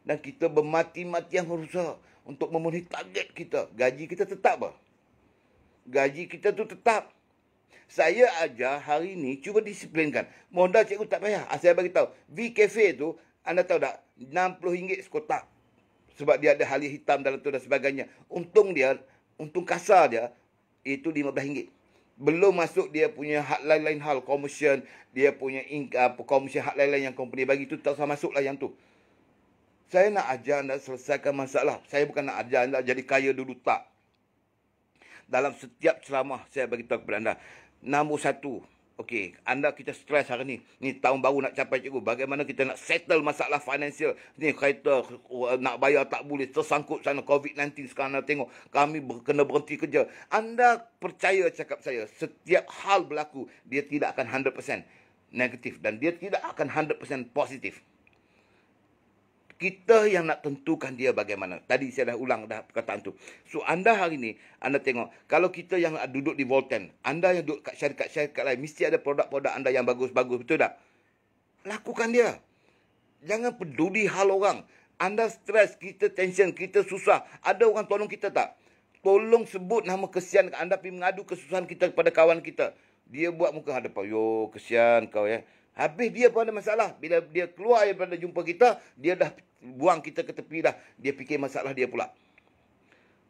[SPEAKER 1] Dan kita bermati-matian berusaha untuk memenuhi target kita. Gaji kita tetap apa? Gaji kita tu tetap. Saya ajar hari ni cuba disiplinkan. Modal cikgu tak payah. Saya bagi tahu. VKF tu anda tahu tak? RM60 sekotak. Sebab dia ada halia hitam dalam tu dan sebagainya. Untung kasar dia itu RM15. Belum masuk dia punya hak lain-lain hal. Commission. Dia punya commission hak lain-lain yang company bagi tu. Tak usah masuk lah yang tu. Saya nak ajar anda selesaikan masalah. Saya bukan nak ajar anda jadi kaya dulu. Tak. Dalam setiap ceramah saya bagi tahu kepada anda. Nombor 1. Okey, kita stres hari ni. Ni tahun baru nak capai cikgu. Bagaimana kita nak settle masalah financial. Ni kereta nak bayar tak boleh. Tersangkut sana COVID-19 sekarang anda tengok. Kami kena berhenti kerja. Anda percaya cakap saya. Setiap hal berlaku. Dia tidak akan 100% negatif. Dan dia tidak akan 100% positif. Kita yang nak tentukan dia bagaimana. Tadi saya dah ulang dah perkataan tu. So anda hari ni, anda tengok, kalau kita yang duduk di Volten, anda yang duduk kat syarikat-syarikat lain, mesti ada produk-produk anda yang bagus-bagus, betul tak? Lakukan dia. Jangan peduli hal orang. Anda stres, kita tension, kita susah. Ada orang tolong kita tak? Tolong sebut nama kesian anda pergi mengadu kesusahan kita kepada kawan kita. Dia buat muka hadapan, yo kesian kau ya. Habis dia pun ada masalah. Bila dia keluar daripada jumpa kita, dia dah buang kita ke tepi dah. Dia fikir masalah dia pula.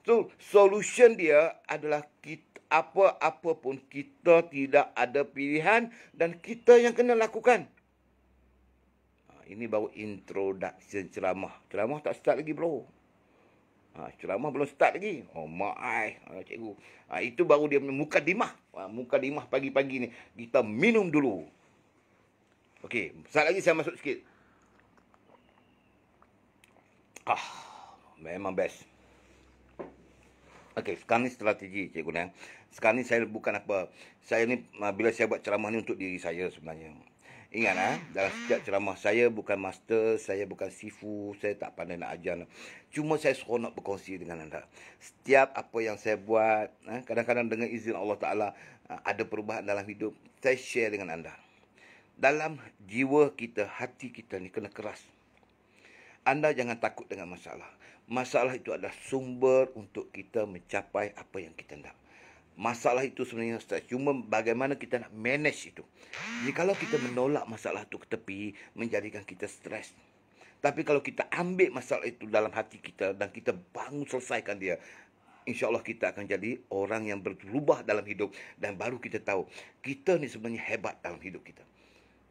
[SPEAKER 1] So, solution dia adalah kita, apa-apa pun kita tidak ada pilihan dan kita yang kena lakukan. Ini baru introduction ceramah. Ceramah tak start lagi bro. Ceramah belum start lagi. Oh mak ai, cikgu. Itu baru dia mukadimah. Mukadimah pagi-pagi ni. Kita minum dulu. Okey, saat lagi saya masuk sikit. Memang best. Okey, sekarang ni strategi cikgu ni. Sekarang ni saya bukan apa. Saya ni bila saya buat ceramah ni untuk diri saya sebenarnya. Ingat dalam setiap ceramah saya bukan master, saya bukan sifu, saya tak pandai nak ajar. Cuma saya seronok berkongsi dengan anda. Setiap apa yang saya buat, kadang-kadang dengan izin Allah Ta'ala, ada perubahan dalam hidup, saya share dengan anda. Dalam jiwa kita, hati kita ni kena keras. Anda jangan takut dengan masalah. Masalah itu adalah sumber untuk kita mencapai apa yang kita nak. Masalah itu sebenarnya cuma bagaimana kita nak manage itu. Jadi kalau kita menolak masalah itu ke tepi, menjadikan kita stres. Tapi kalau kita ambil masalah itu dalam hati kita dan kita bangun selesaikan dia, insya-Allah kita akan jadi orang yang berubah dalam hidup dan baru kita tahu kita ni sebenarnya hebat dalam hidup kita.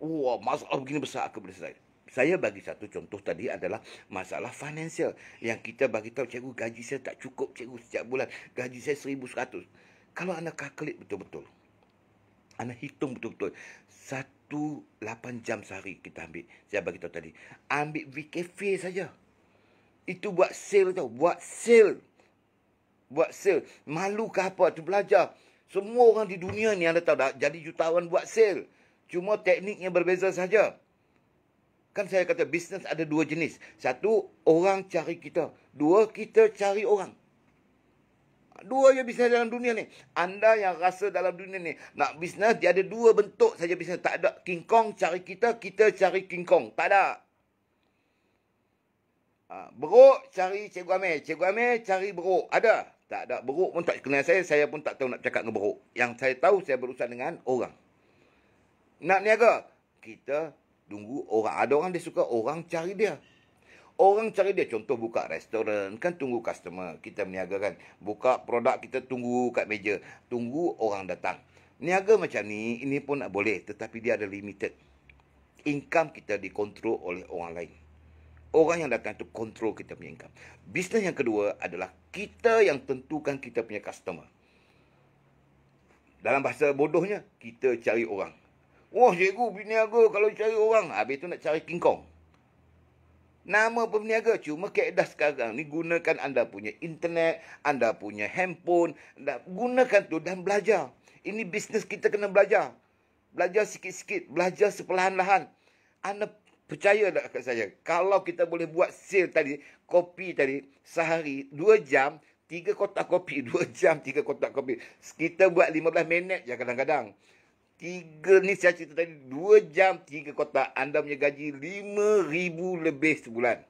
[SPEAKER 1] Wah, masalah begini besar aku boleh selesai. Saya bagi satu contoh tadi adalah masalah financial. Yang kita bagi tahu, cikgu gaji saya tak cukup cikgu setiap bulan. Gaji saya 1,100. Kalau anda kalkulate betul-betul, anda hitung betul-betul, 8 jam sehari kita ambil. Saya bagi tahu tadi, ambil VKF saja. Itu buat sale tau, buat sale. Malu ke apa? Tu belajar. Semua orang di dunia ni anda tahu dah jadi jutawan buat sale. Cuma tekniknya berbeza saja. Kan saya kata bisnes ada dua jenis. Satu, orang cari kita. Dua, kita cari orang. Dua je bisnes dalam dunia ni. Anda yang rasa dalam dunia ni nak bisnes, dia ada dua bentuk saja bisnes. Tak ada King Kong cari kita, kita cari King Kong. Tak ada. Beruk cari Cikgu Amir, Cikgu Amir cari beruk. Ada? Tak ada. Beruk pun tak kenal saya pun tak tahu nak cakap dengan beruk. Yang saya tahu, saya berurusan dengan orang. Nak niaga, kita tunggu orang. Ada orang dia suka, orang cari dia. Orang cari dia, contoh buka restoran, kan tunggu customer. Kita berniaga kan, buka produk kita tunggu kat meja. Tunggu orang datang. Niaga macam ni, ini pun nak boleh. Tetapi dia ada limited. Income kita dikontrol oleh orang lain. Orang yang datang tu kontrol kita punya income. Bisnes yang kedua adalah kita yang tentukan kita punya customer. Dalam bahasa bodohnya, kita cari orang. Wah cikgu berniaga kalau cari orang. Habis tu nak cari King Kong. Nama peniaga, cuma kaedah sekarang ni gunakan anda punya internet, anda punya handphone, gunakan tu dan belajar. Ini bisnes kita kena belajar. Belajar sikit-sikit, belajar seperlahan-lahan. Anda percaya tak kat saya? Kalau kita boleh buat sale tadi, kopi tadi, sehari 2 jam, 3 kotak kopi, 2 jam 3 kotak kopi. Kita buat 15 minit je kadang-kadang. 3 ni saya cerita tadi, 2 jam 3 kotak. Anda punya gaji 5,000 lebih sebulan.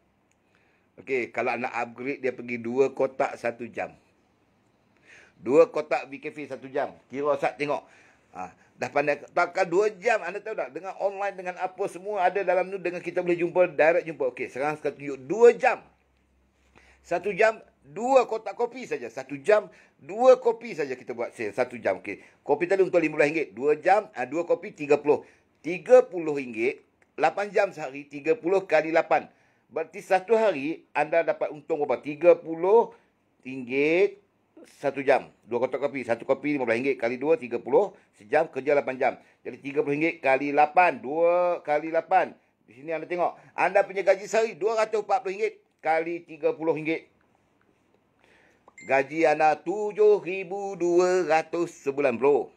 [SPEAKER 1] Okey, kalau anda upgrade dia pergi 2 kotak 1 jam. 2 kotak BKF 1 jam. Kira Ustaz tengok. Dah pandai. Takkan 2 jam, anda tahu tak? Dengan online, dengan apa semua ada dalam tu. Dengan kita boleh jumpa, direct jumpa. Okey, sekarang tunjuk 2 jam. 1 jam, 2 kotak kopi saja. 1 jam, 2 kopi saja kita buat sale. 1 jam. Okey. Kopi tadi untuk RM15. 2 jam, 2 kopi RM30. RM30. 8 jam sehari, 30 kali 8. Berarti satu hari, anda dapat untung berapa? RM30 1 jam. 2 kotak kopi. 1 kopi RM15 kali 2, 30. Sejam kerja 8 jam. Jadi RM30 kali 8. 2 kali 8. Di sini anda tengok. Anda punya gaji sehari RM240 kali RM30. Gaji anda 7,200 sebulan bro.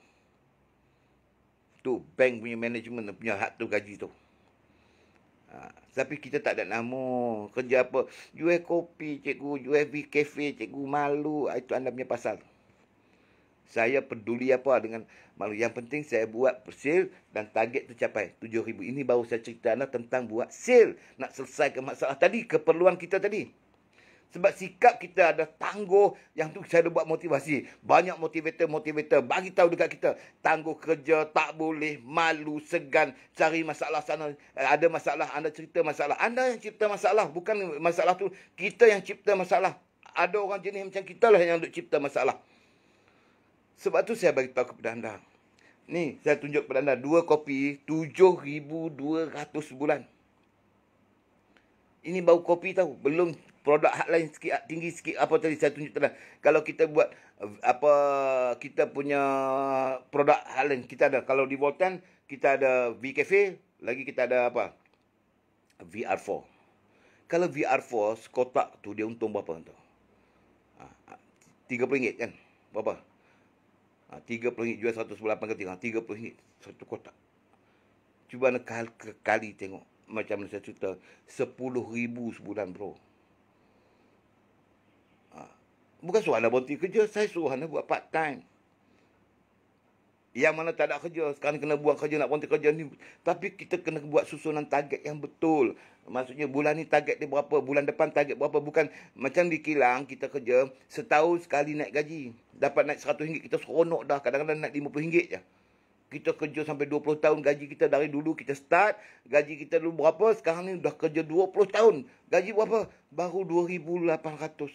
[SPEAKER 1] Tu bank punya management punya hak tu gaji tu. Tapi kita tak ada nama. Kerja apa? Jual kopi, cikgu. Jual kafe, cikgu. Malu. Itu anda punya pasal. Saya peduli apa dengan malu. Yang penting saya buat sale dan target tercapai 7,000. Ini baru saya cerita anda tentang buat sale. Nak selesaikan masalah tadi. Keperluan kita tadi. Sebab sikap kita ada tangguh. Yang tu saya ada buat motivasi. Banyak motivator bagi tahu dekat kita. Tangguh kerja, tak boleh, malu, segan, cari masalah sana. Ada masalah, anda cerita masalah. Anda yang cipta masalah. Bukan masalah tu. Kita yang cipta masalah. Ada orang jenis macam kita lah yang duk cipta masalah. Sebab tu saya bagi tahu kepada anda. Ni, saya tunjuk kepada anda. 2 kopi, 7,200 sebulan. Ini bau kopi tahu. Belum produk hak lain sikit, tinggi sikit. Apa tadi saya tunjuk tadi. Kalau kita buat apa kita punya produk hal lain. Kita ada. Kalau di Voltan, kita ada V-Cafe. Lagi kita ada apa? VR4. Kalau VR4, sekotak tu dia untung berapa tu? RM30 kan? Berapa? RM30 jual 198 kali. RM30 satu kotak. Cuba anda kali tengok. Macam mana saya cerita, 10,000 sebulan, bro. Bukan suruh anda berhenti kerja, saya suruh anda buat part time. Yang mana tak ada kerja, sekarang kena buat kerja, nak berhenti kerja ni. Tapi kita kena buat susunan target yang betul. Maksudnya bulan ni target dia berapa, bulan depan target berapa. Bukan macam di kilang kita kerja, setahun sekali naik gaji. Dapat naik RM100, kita seronok dah. Kadang-kadang naik RM50 je. Kita kerja sampai 20 tahun, gaji kita dari dulu kita start, gaji kita dulu berapa, sekarang ni dah kerja 20 tahun. Gaji berapa? Baru 2,800.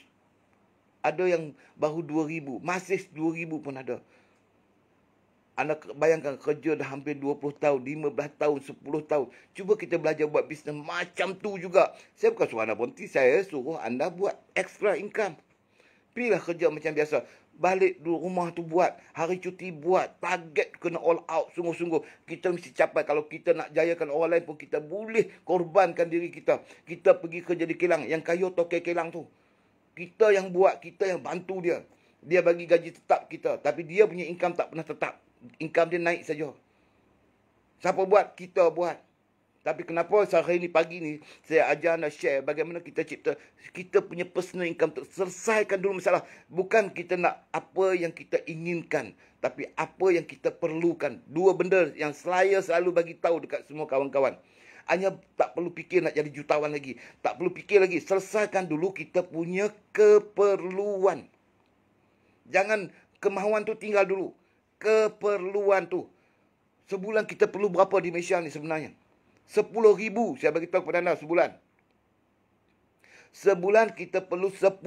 [SPEAKER 1] Ada yang baru 2,000, masih 2,000 pun ada. Anda bayangkan kerja dah hampir 20 tahun, 15 tahun, 10 tahun. Cuba kita belajar buat bisnes macam tu juga. Saya bukan suruh anda berhenti, saya suruh anda buat extra income. Pilihlah kerja macam biasa. Balik dulu rumah tu buat. Hari cuti buat. Target kena all out. Sungguh-sungguh. Kita mesti capai. Kalau kita nak jayakan orang lain pun, kita boleh korbankan diri kita. Kita pergi kerja di kilang. Yang kayu tokai kilang tu. Kita yang buat. Kita yang bantu dia. Dia bagi gaji tetap kita. Tapi dia punya income tak pernah tetap. Income dia naik saja. Siapa buat? Kita buat. Tapi kenapa hari ni pagi ni saya ajar anda share bagaimana kita cipta kita punya personal income untuk selesaikan dulu masalah. Bukan kita nak apa yang kita inginkan, tapi apa yang kita perlukan. Dua benda yang saya selalu bagi tahu dekat semua kawan-kawan. Hanya tak perlu fikir nak jadi jutawan lagi. Tak perlu fikir lagi. Selesaikan dulu kita punya keperluan. Jangan kemahuan tu tinggal dulu. Keperluan tu. Sebulan kita perlu berapa di Malaysia ni sebenarnya? 10,000 saya bagi tahu kepada anda sebulan. Sebulan kita perlu 10,000.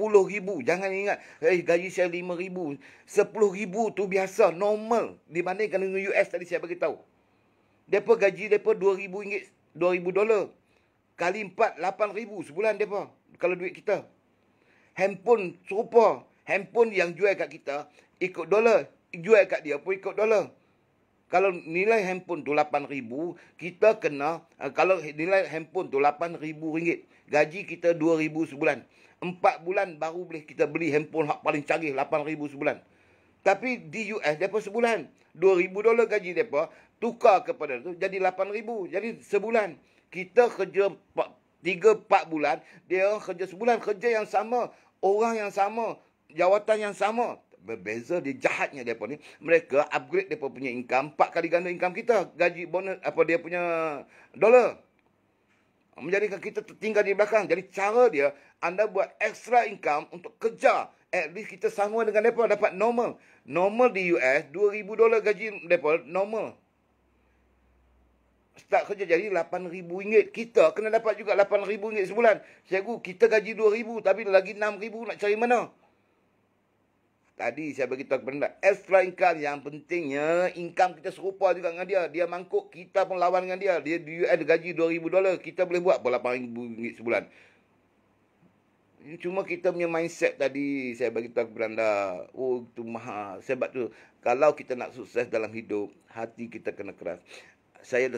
[SPEAKER 1] Jangan ingat, gaji saya 5,000. 10,000 tu biasa, normal. Dibandingkan dengan US tadi saya bagi tahu. Depa gaji depa RM2,000, $2,000. Kali 4, 8,000 sebulan depa. Kalau duit kita. Handphone serupa. Handphone yang jual kat kita, ikut dolar. Jual kat dia pun ikut dolar. Kalau nilai handphone tu 8,000, kita kena, kalau nilai handphone tu RM8,000, gaji kita 2,000 sebulan. 4 bulan baru boleh kita beli handphone hak paling canggih, 8,000 sebulan. Tapi di US, mereka sebulan, $2,000 gaji mereka, tukar kepada tu jadi 8,000. Jadi sebulan. Kita kerja 3-4 bulan, dia orang kerja sebulan. Kerja yang sama, orang yang sama, jawatan yang sama. Berbeza dia jahatnya depa ni. Mereka upgrade depa punya income 4 kali ganda income kita. Gaji bonus apa dia punya dolar. Menjadikan kita tertinggal di belakang. Jadi cara dia, anda buat extra income untuk kerja. At least kita sama dengan depa dapat normal. Normal di US $2,000 gaji depa normal. Start kerja jadi RM8,000. Kita kena dapat juga RM8,000 sebulan. Cikgu, kita gaji RM2,000 tapi lagi RM6,000 nak cari mana? Tadi saya beritahu kepada anda, extra income yang pentingnya, income kita serupa juga dengan dia. Dia mangkuk, kita pun lawan dengan dia. Dia di US gaji $2,000, kita boleh buat pun RM8,000 sebulan. Ini cuma kita punya mindset tadi, saya beritahu kepada anda, oh itu mahal. Sebab tu, kalau kita nak sukses dalam hidup, hati kita kena keras.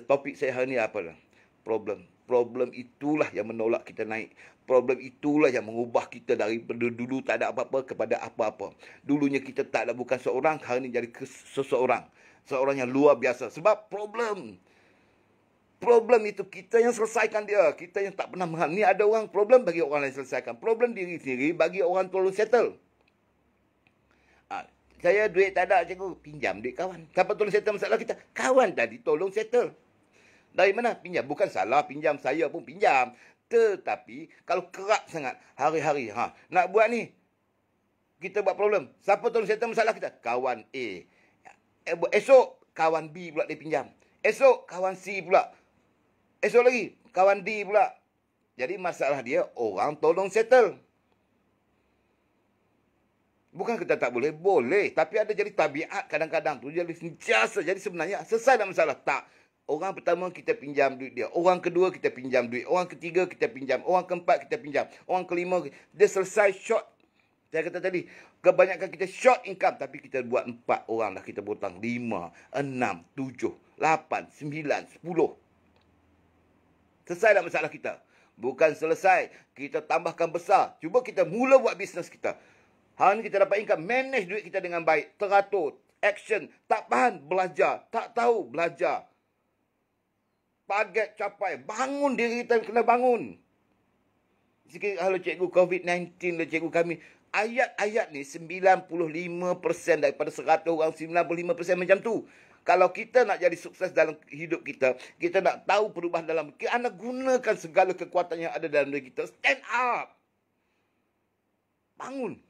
[SPEAKER 1] Topik saya hari ni apa dah? Problem. Problem itulah yang menolak kita naik. Problem itulah yang mengubah kita daripada dulu tak ada apa-apa kepada apa-apa. Dulunya kita tak ada bukan seorang, hari ini jadi seseorang. Seorang yang luar biasa. Sebab problem. Problem itu kita yang selesaikan dia. Kita yang tak pernah menghal. Ni ada orang problem bagi orang lain selesaikan. Problem diri sendiri bagi orang tolong settle. Saya duit tak ada, cikgu. Pinjam duit kawan. Siapa tolong settle masalah kita? Kawan tadi tolong settle. Dari mana? Pinjam. Bukan salah pinjam. Saya pun pinjam. Tetapi kalau kerap sangat hari-hari. Nak buat ni. Kita buat problem. Siapa tolong settle masalah kita? Kawan A. Esok kawan B pula dia pinjam. Esok kawan C pula. Esok lagi kawan D pula. Jadi masalah dia orang tolong settle. Bukan kita tak boleh. Boleh. Tapi ada jadi tabiat kadang-kadang tu. Jadi sentiasa. Jadi sebenarnya selesai dah masalah. Tak. Orang pertama kita pinjam duit dia. Orang kedua kita pinjam duit. Orang ketiga kita pinjam. Orang keempat kita pinjam. Orang kelima dia selesai short. Saya kata tadi. Kebanyakan kita short income. Tapi kita buat 4 orang dah kita berhutang. 5, 6, 7, 8, 9, 10. Selesai dah masalah kita. Bukan selesai. Kita tambahkan besar. Cuba kita mula buat bisnes kita. Hari ni kita dapat income, manage duit kita dengan baik, teratur, action, tak faham, belajar, tak tahu, belajar. Target capai, bangun diri kita kena bangun. Sikit halo cikgu COVID-19 lah cikgu kami. Ayat-ayat ni 95% daripada 100 orang, 95% macam tu. Kalau kita nak jadi sukses dalam hidup kita, kita nak tahu perubahan dalam, anda gunakan segala kekuatan yang ada dalam diri kita. Stand up. Bangun.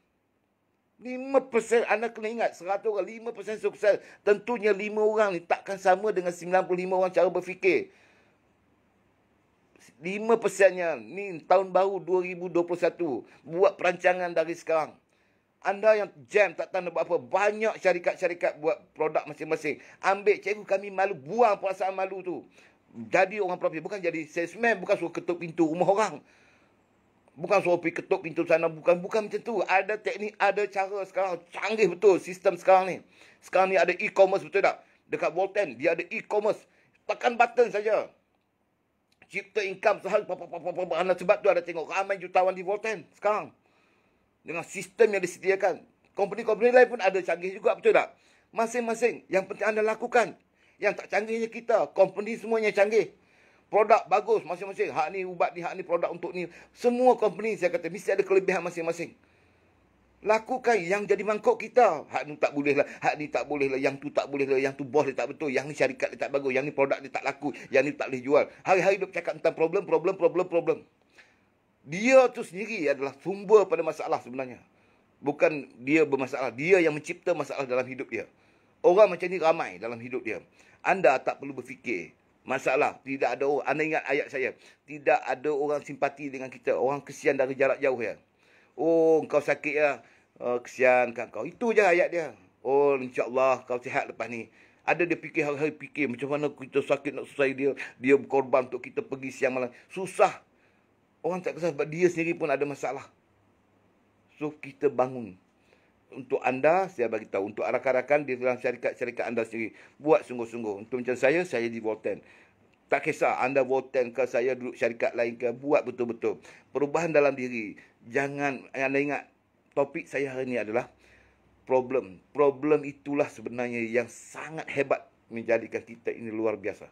[SPEAKER 1] 5% anda kena ingat 100 orang 5% sukses. Tentunya 5 orang ni takkan sama dengan 95 orang cara berfikir. 5%-nya ni tahun baru 2021. Buat perancangan dari sekarang. Anda yang jam tak tahu nak buat apa. Banyak syarikat-syarikat buat produk masing-masing. Ambil cikgu kami malu. Buang perasaan malu tu. Jadi orang property. Bukan jadi salesman. Bukan suruh ketuk pintu rumah orang. Bukan suruh pergi ketuk pintu sana. Bukan macam tu. Ada teknik, ada cara sekarang. Canggih betul sistem sekarang ni. Sekarang ni ada e-commerce betul tak? Dekat Volten, dia ada e-commerce. Tekan button saja. Cipta income sehari. Sebab tu ada tengok ramai jutawan di Volten sekarang. Dengan sistem yang disediakan. Company-company lain pun ada canggih juga betul tak? Masing-masing. Yang penting anda lakukan. Yang tak canggihnya kita. Company semuanya canggih. Produk bagus masing-masing. Hak ni ubat ni, hak ni produk untuk ni. Semua company saya kata mesti ada kelebihan masing-masing. Lakukan yang jadi mangkuk kita. Hak ni tak boleh lah. Hak ni tak boleh lah. Yang tu tak boleh lah. Yang tu bos dia tak betul. Yang ni syarikat dia tak bagus. Yang ni produk dia tak laku. Yang ni tak boleh jual. Hari-hari duk cakap tentang problem. Dia tu sendiri adalah sumber pada masalah sebenarnya. Bukan dia bermasalah. Dia yang mencipta masalah dalam hidup dia. Orang macam ni ramai dalam hidup dia. Anda tak perlu berfikir. Masalah, tidak ada orang, anda ingat ayat saya, tidak ada orang simpati dengan kita, orang kesian dari jarak jauh ya. Oh, kau sakit ya, kesian kan kau. Itu je ayat dia. Oh, insyaAllah kau sihat lepas ni. Ada dia fikir hari-hari fikir macam mana kita sakit nak selesai dia. Dia berkorban untuk kita pergi siang malam. Susah. Orang tak kesal sebab dia sendiri pun ada masalah. So, kita bangun. Untuk anda, saya bagi tahu. Untuk rakan-rakan di dalam syarikat-syarikat anda sendiri. Buat sungguh-sungguh. Untuk macam saya di Volten. Tak kisah anda Volten ke, saya duduk syarikat lain ke. Buat betul-betul. Perubahan dalam diri. Jangan, anda ingat. Topik saya hari ini adalah problem. Problem itulah sebenarnya yang sangat hebat menjadikan kita ini luar biasa.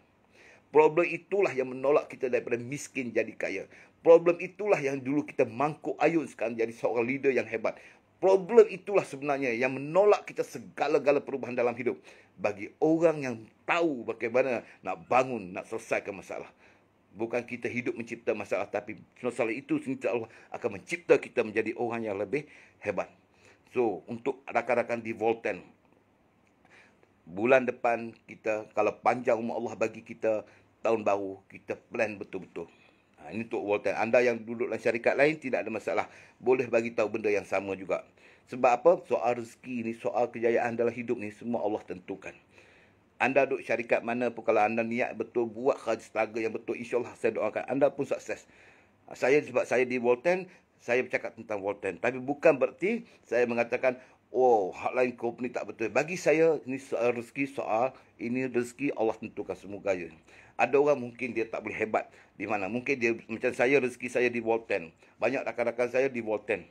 [SPEAKER 1] Problem itulah yang menolak kita daripada miskin jadi kaya. Problem itulah yang dulu kita mangkuk ayun sekarang jadi seorang leader yang hebat. Problem itulah sebenarnya yang menolak kita segala-gala perubahan dalam hidup. Bagi orang yang tahu bagaimana nak bangun, nak selesaikan masalah. Bukan kita hidup mencipta masalah, tapi masalah itu insya Allah akan mencipta kita menjadi orang yang lebih hebat. So, untuk rakan-rakan di Volten, bulan depan kita, kalau panjang umur Allah bagi kita, tahun baru, kita plan betul-betul. Ini untuk Volten. Anda yang duduk dalam syarikat lain tidak ada masalah. Boleh bagi tahu benda yang sama juga. Sebab apa? Soal rezeki ni, soal kejayaan dalam hidup ni semua Allah tentukan. Anda duduk syarikat mana pun, kalau anda niat betul buat kerja struggle yang betul, insya-Allah saya doakan anda pun sukses. Sebab saya di Volten, saya bercakap tentang Volten. Tapi bukan berarti saya mengatakan oh, hak lain company tak betul. Bagi saya ini soal rezeki, ini rezeki Allah tentukan semua gaya. Ada orang mungkin dia tak boleh hebat di mana. Mungkin dia macam saya, rezeki saya di Volten. Banyak rakan-rakan saya di Volten.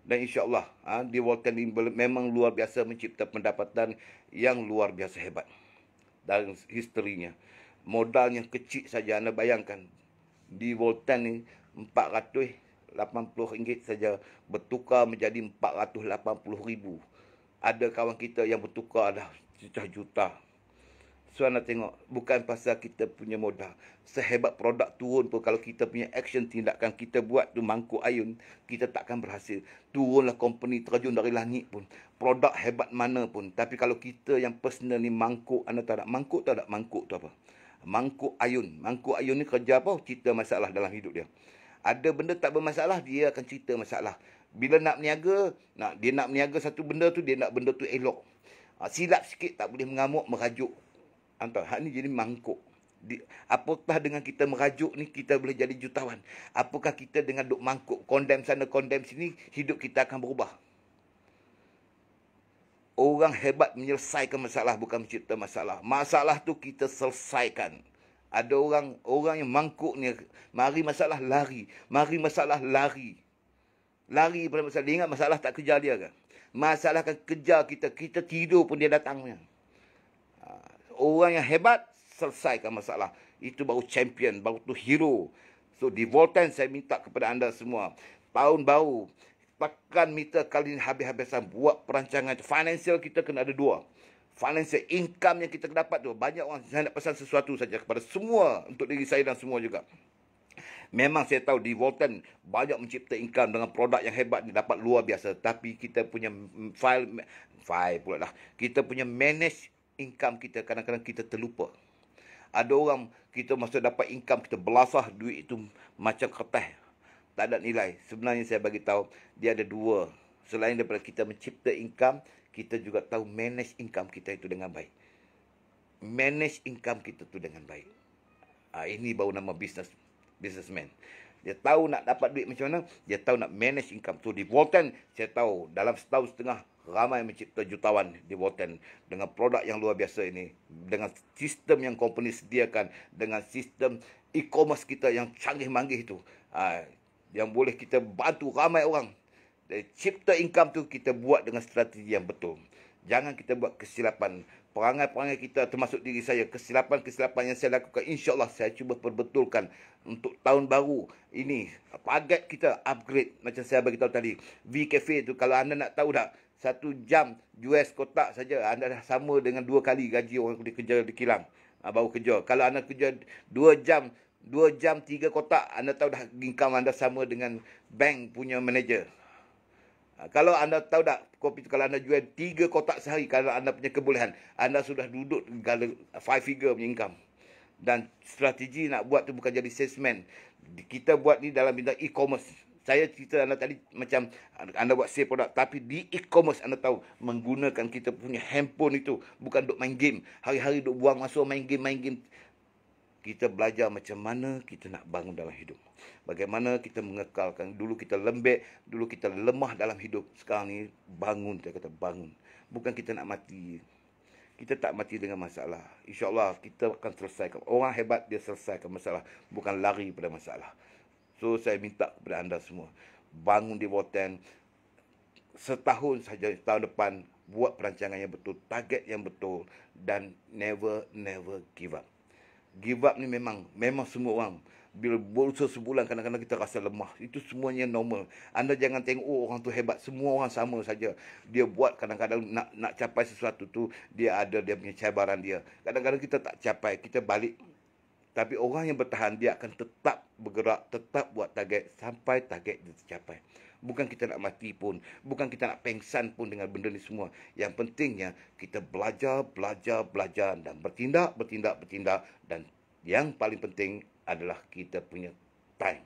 [SPEAKER 1] Dan insya-Allah di Volten ini memang luar biasa mencipta pendapatan yang luar biasa hebat dalam historinya. Modal yang kecil saja, anda bayangkan. Di Voltan ni, RM480 saja bertukar menjadi RM480,000. Ada kawan kita yang bertukar dah juta-juta. So, anda tengok, bukan pasal kita punya modal. Sehebat produk turun pun, kalau kita punya action tindakan kita buat tu mangkuk ayun, kita takkan berhasil. Turunlah company terjun dari langit pun. Produk hebat mana pun. Tapi kalau kita yang personal ni mangkuk, anda tahu tak? Mangkuk tahu tak? Mangkuk tu apa? Mangkuk ayun. Mangkuk ayun ni kerja apa? Cerita masalah dalam hidup dia. Ada benda tak bermasalah, dia akan cerita masalah. Bila nak berniaga, dia nak berniaga satu benda tu, dia nak benda tu elok. Silap sikit tak boleh mengamuk, merajuk. Entah, hak ni jadi mangkuk. Apakah dengan kita merajuk ni kita boleh jadi jutawan? Apakah kita dengan duk mangkuk, condemn sana, condemn sini, hidup kita akan berubah? Orang hebat menyelesaikan masalah, bukan mencipta masalah. Masalah tu kita selesaikan. Ada orang yang mangkuk ni, mari masalah lari. Mari masalah lari. Lari pada masalah. Dia ingat masalah tak kejar dia kan? Masalah akan kejar kita. Kita tidur pun dia datangnya. Orang yang hebat, selesaikan masalah. Itu baru champion, baru tu hero. So, di Voltan saya minta kepada anda semua. Tahun baru, tekan meter kali ini habis-habisan. Buat perancangan. Financial kita kena ada dua. Financial income yang kita dapat tu. Banyak orang, saya nak pesan sesuatu saja kepada semua. Untuk diri saya dan semua juga. Memang saya tahu di Voltan banyak mencipta income dengan produk yang hebat ni, dapat luar biasa. Tapi kita punya file pula lah. Kita punya manage income kita, kadang-kadang kita terlupa. Ada orang, kita masa dapat income, kita belasah duit itu macam kertas. Tak ada nilai. Sebenarnya saya bagi tahu, dia ada dua. Selain daripada kita mencipta income, kita juga tahu manage income kita itu dengan baik. Manage income kita tu dengan baik. Ini baru nama businessman. Dia tahu nak dapat duit macam mana, dia tahu nak manage income. So di Voltan, saya tahu dalam setahun setengah, ramai mencipta jutawan di Voltan dengan produk yang luar biasa ini, dengan sistem yang company sediakan, dengan sistem e-commerce kita yang canggih-manggih itu, yang boleh kita bantu ramai orang. Dari cipta income tu kita buat dengan strategi yang betul. Jangan kita buat kesilapan. Perangai-perangai kita, termasuk diri saya, kesilapan-kesilapan yang saya lakukan, insyaAllah saya cuba perbetulkan untuk tahun baru ini. Target kita upgrade, macam saya beritahu tadi. V-Cafe tu, kalau anda nak tahu tak, 1 jam US kotak saja, anda dah sama dengan 2 kali gaji orang yang kerja di kilang. Baru kerja. Kalau anda kerja 2 jam 3 kotak, anda tahu dah income anda sama dengan bank punya manager. Kalau anda tahu tak, kopi tu kalau anda jual 3 kotak sehari, kalau anda punya kebolehan, anda sudah duduk 5 figure punya income. Dan strategi nak buat tu bukan jadi salesman. Kita buat ni dalam bidang e-commerce. Saya cerita anda tadi macam anda buat sale produk, tapi di e-commerce anda tahu menggunakan kita punya handphone itu, bukan duk main game. Hari-hari duk buang masa main game. Kita belajar macam mana kita nak bangun dalam hidup. Bagaimana kita mengekalkan. Dulu kita lembek, dulu kita lemah dalam hidup. Sekarang ni bangun, saya kata bangun. Bukan kita nak mati. Kita tak mati dengan masalah. InsyaAllah kita akan selesaikan. Orang hebat dia selesaikan masalah, bukan lari pada masalah. So saya minta kepada anda semua, bangun di Voltan. Setahun saja, tahun depan buat perancangan yang betul, target yang betul, dan never give up. Give up ni memang semua orang. Bila berusaha sebulan, kadang-kadang kita rasa lemah. Itu semuanya normal. Anda jangan tengok, orang tu hebat. Semua orang sama saja. Dia buat kadang-kadang nak capai sesuatu tu, dia ada dia punya cabaran dia. Kadang-kadang kita tak capai, kita balik. Tapi orang yang bertahan, dia akan tetap bergerak, tetap buat target sampai target dia tercapai. Bukan kita nak mati pun, bukan kita nak pengsan pun dengan benda ni semua. Yang pentingnya kita belajar dan bertindak. Dan yang paling penting adalah kita punya time.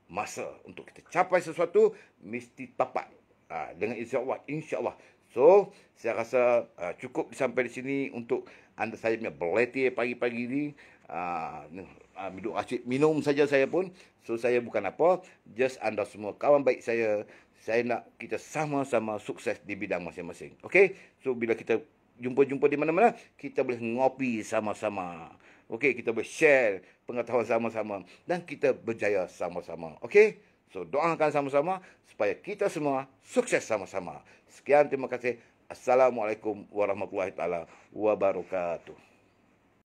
[SPEAKER 1] Masa untuk kita capai sesuatu mesti tepat. Dengan insya-Allah. So, saya rasa cukup sampai di sini untuk anda saya punya berletih pagi-pagi ni. Minum saja saya pun. So, saya bukan apa. Just anda semua kawan baik saya. Saya nak kita sama-sama sukses di bidang masing-masing. Okay? So, bila kita jumpa-jumpa di mana-mana, kita boleh ngopi sama-sama. Okay? Kita boleh share pengetahuan sama-sama. Dan kita berjaya sama-sama. Okay? So, doakan sama-sama supaya kita semua sukses sama-sama. Sekian, terima kasih. Assalamualaikum warahmatullahi taala wabarakatuh.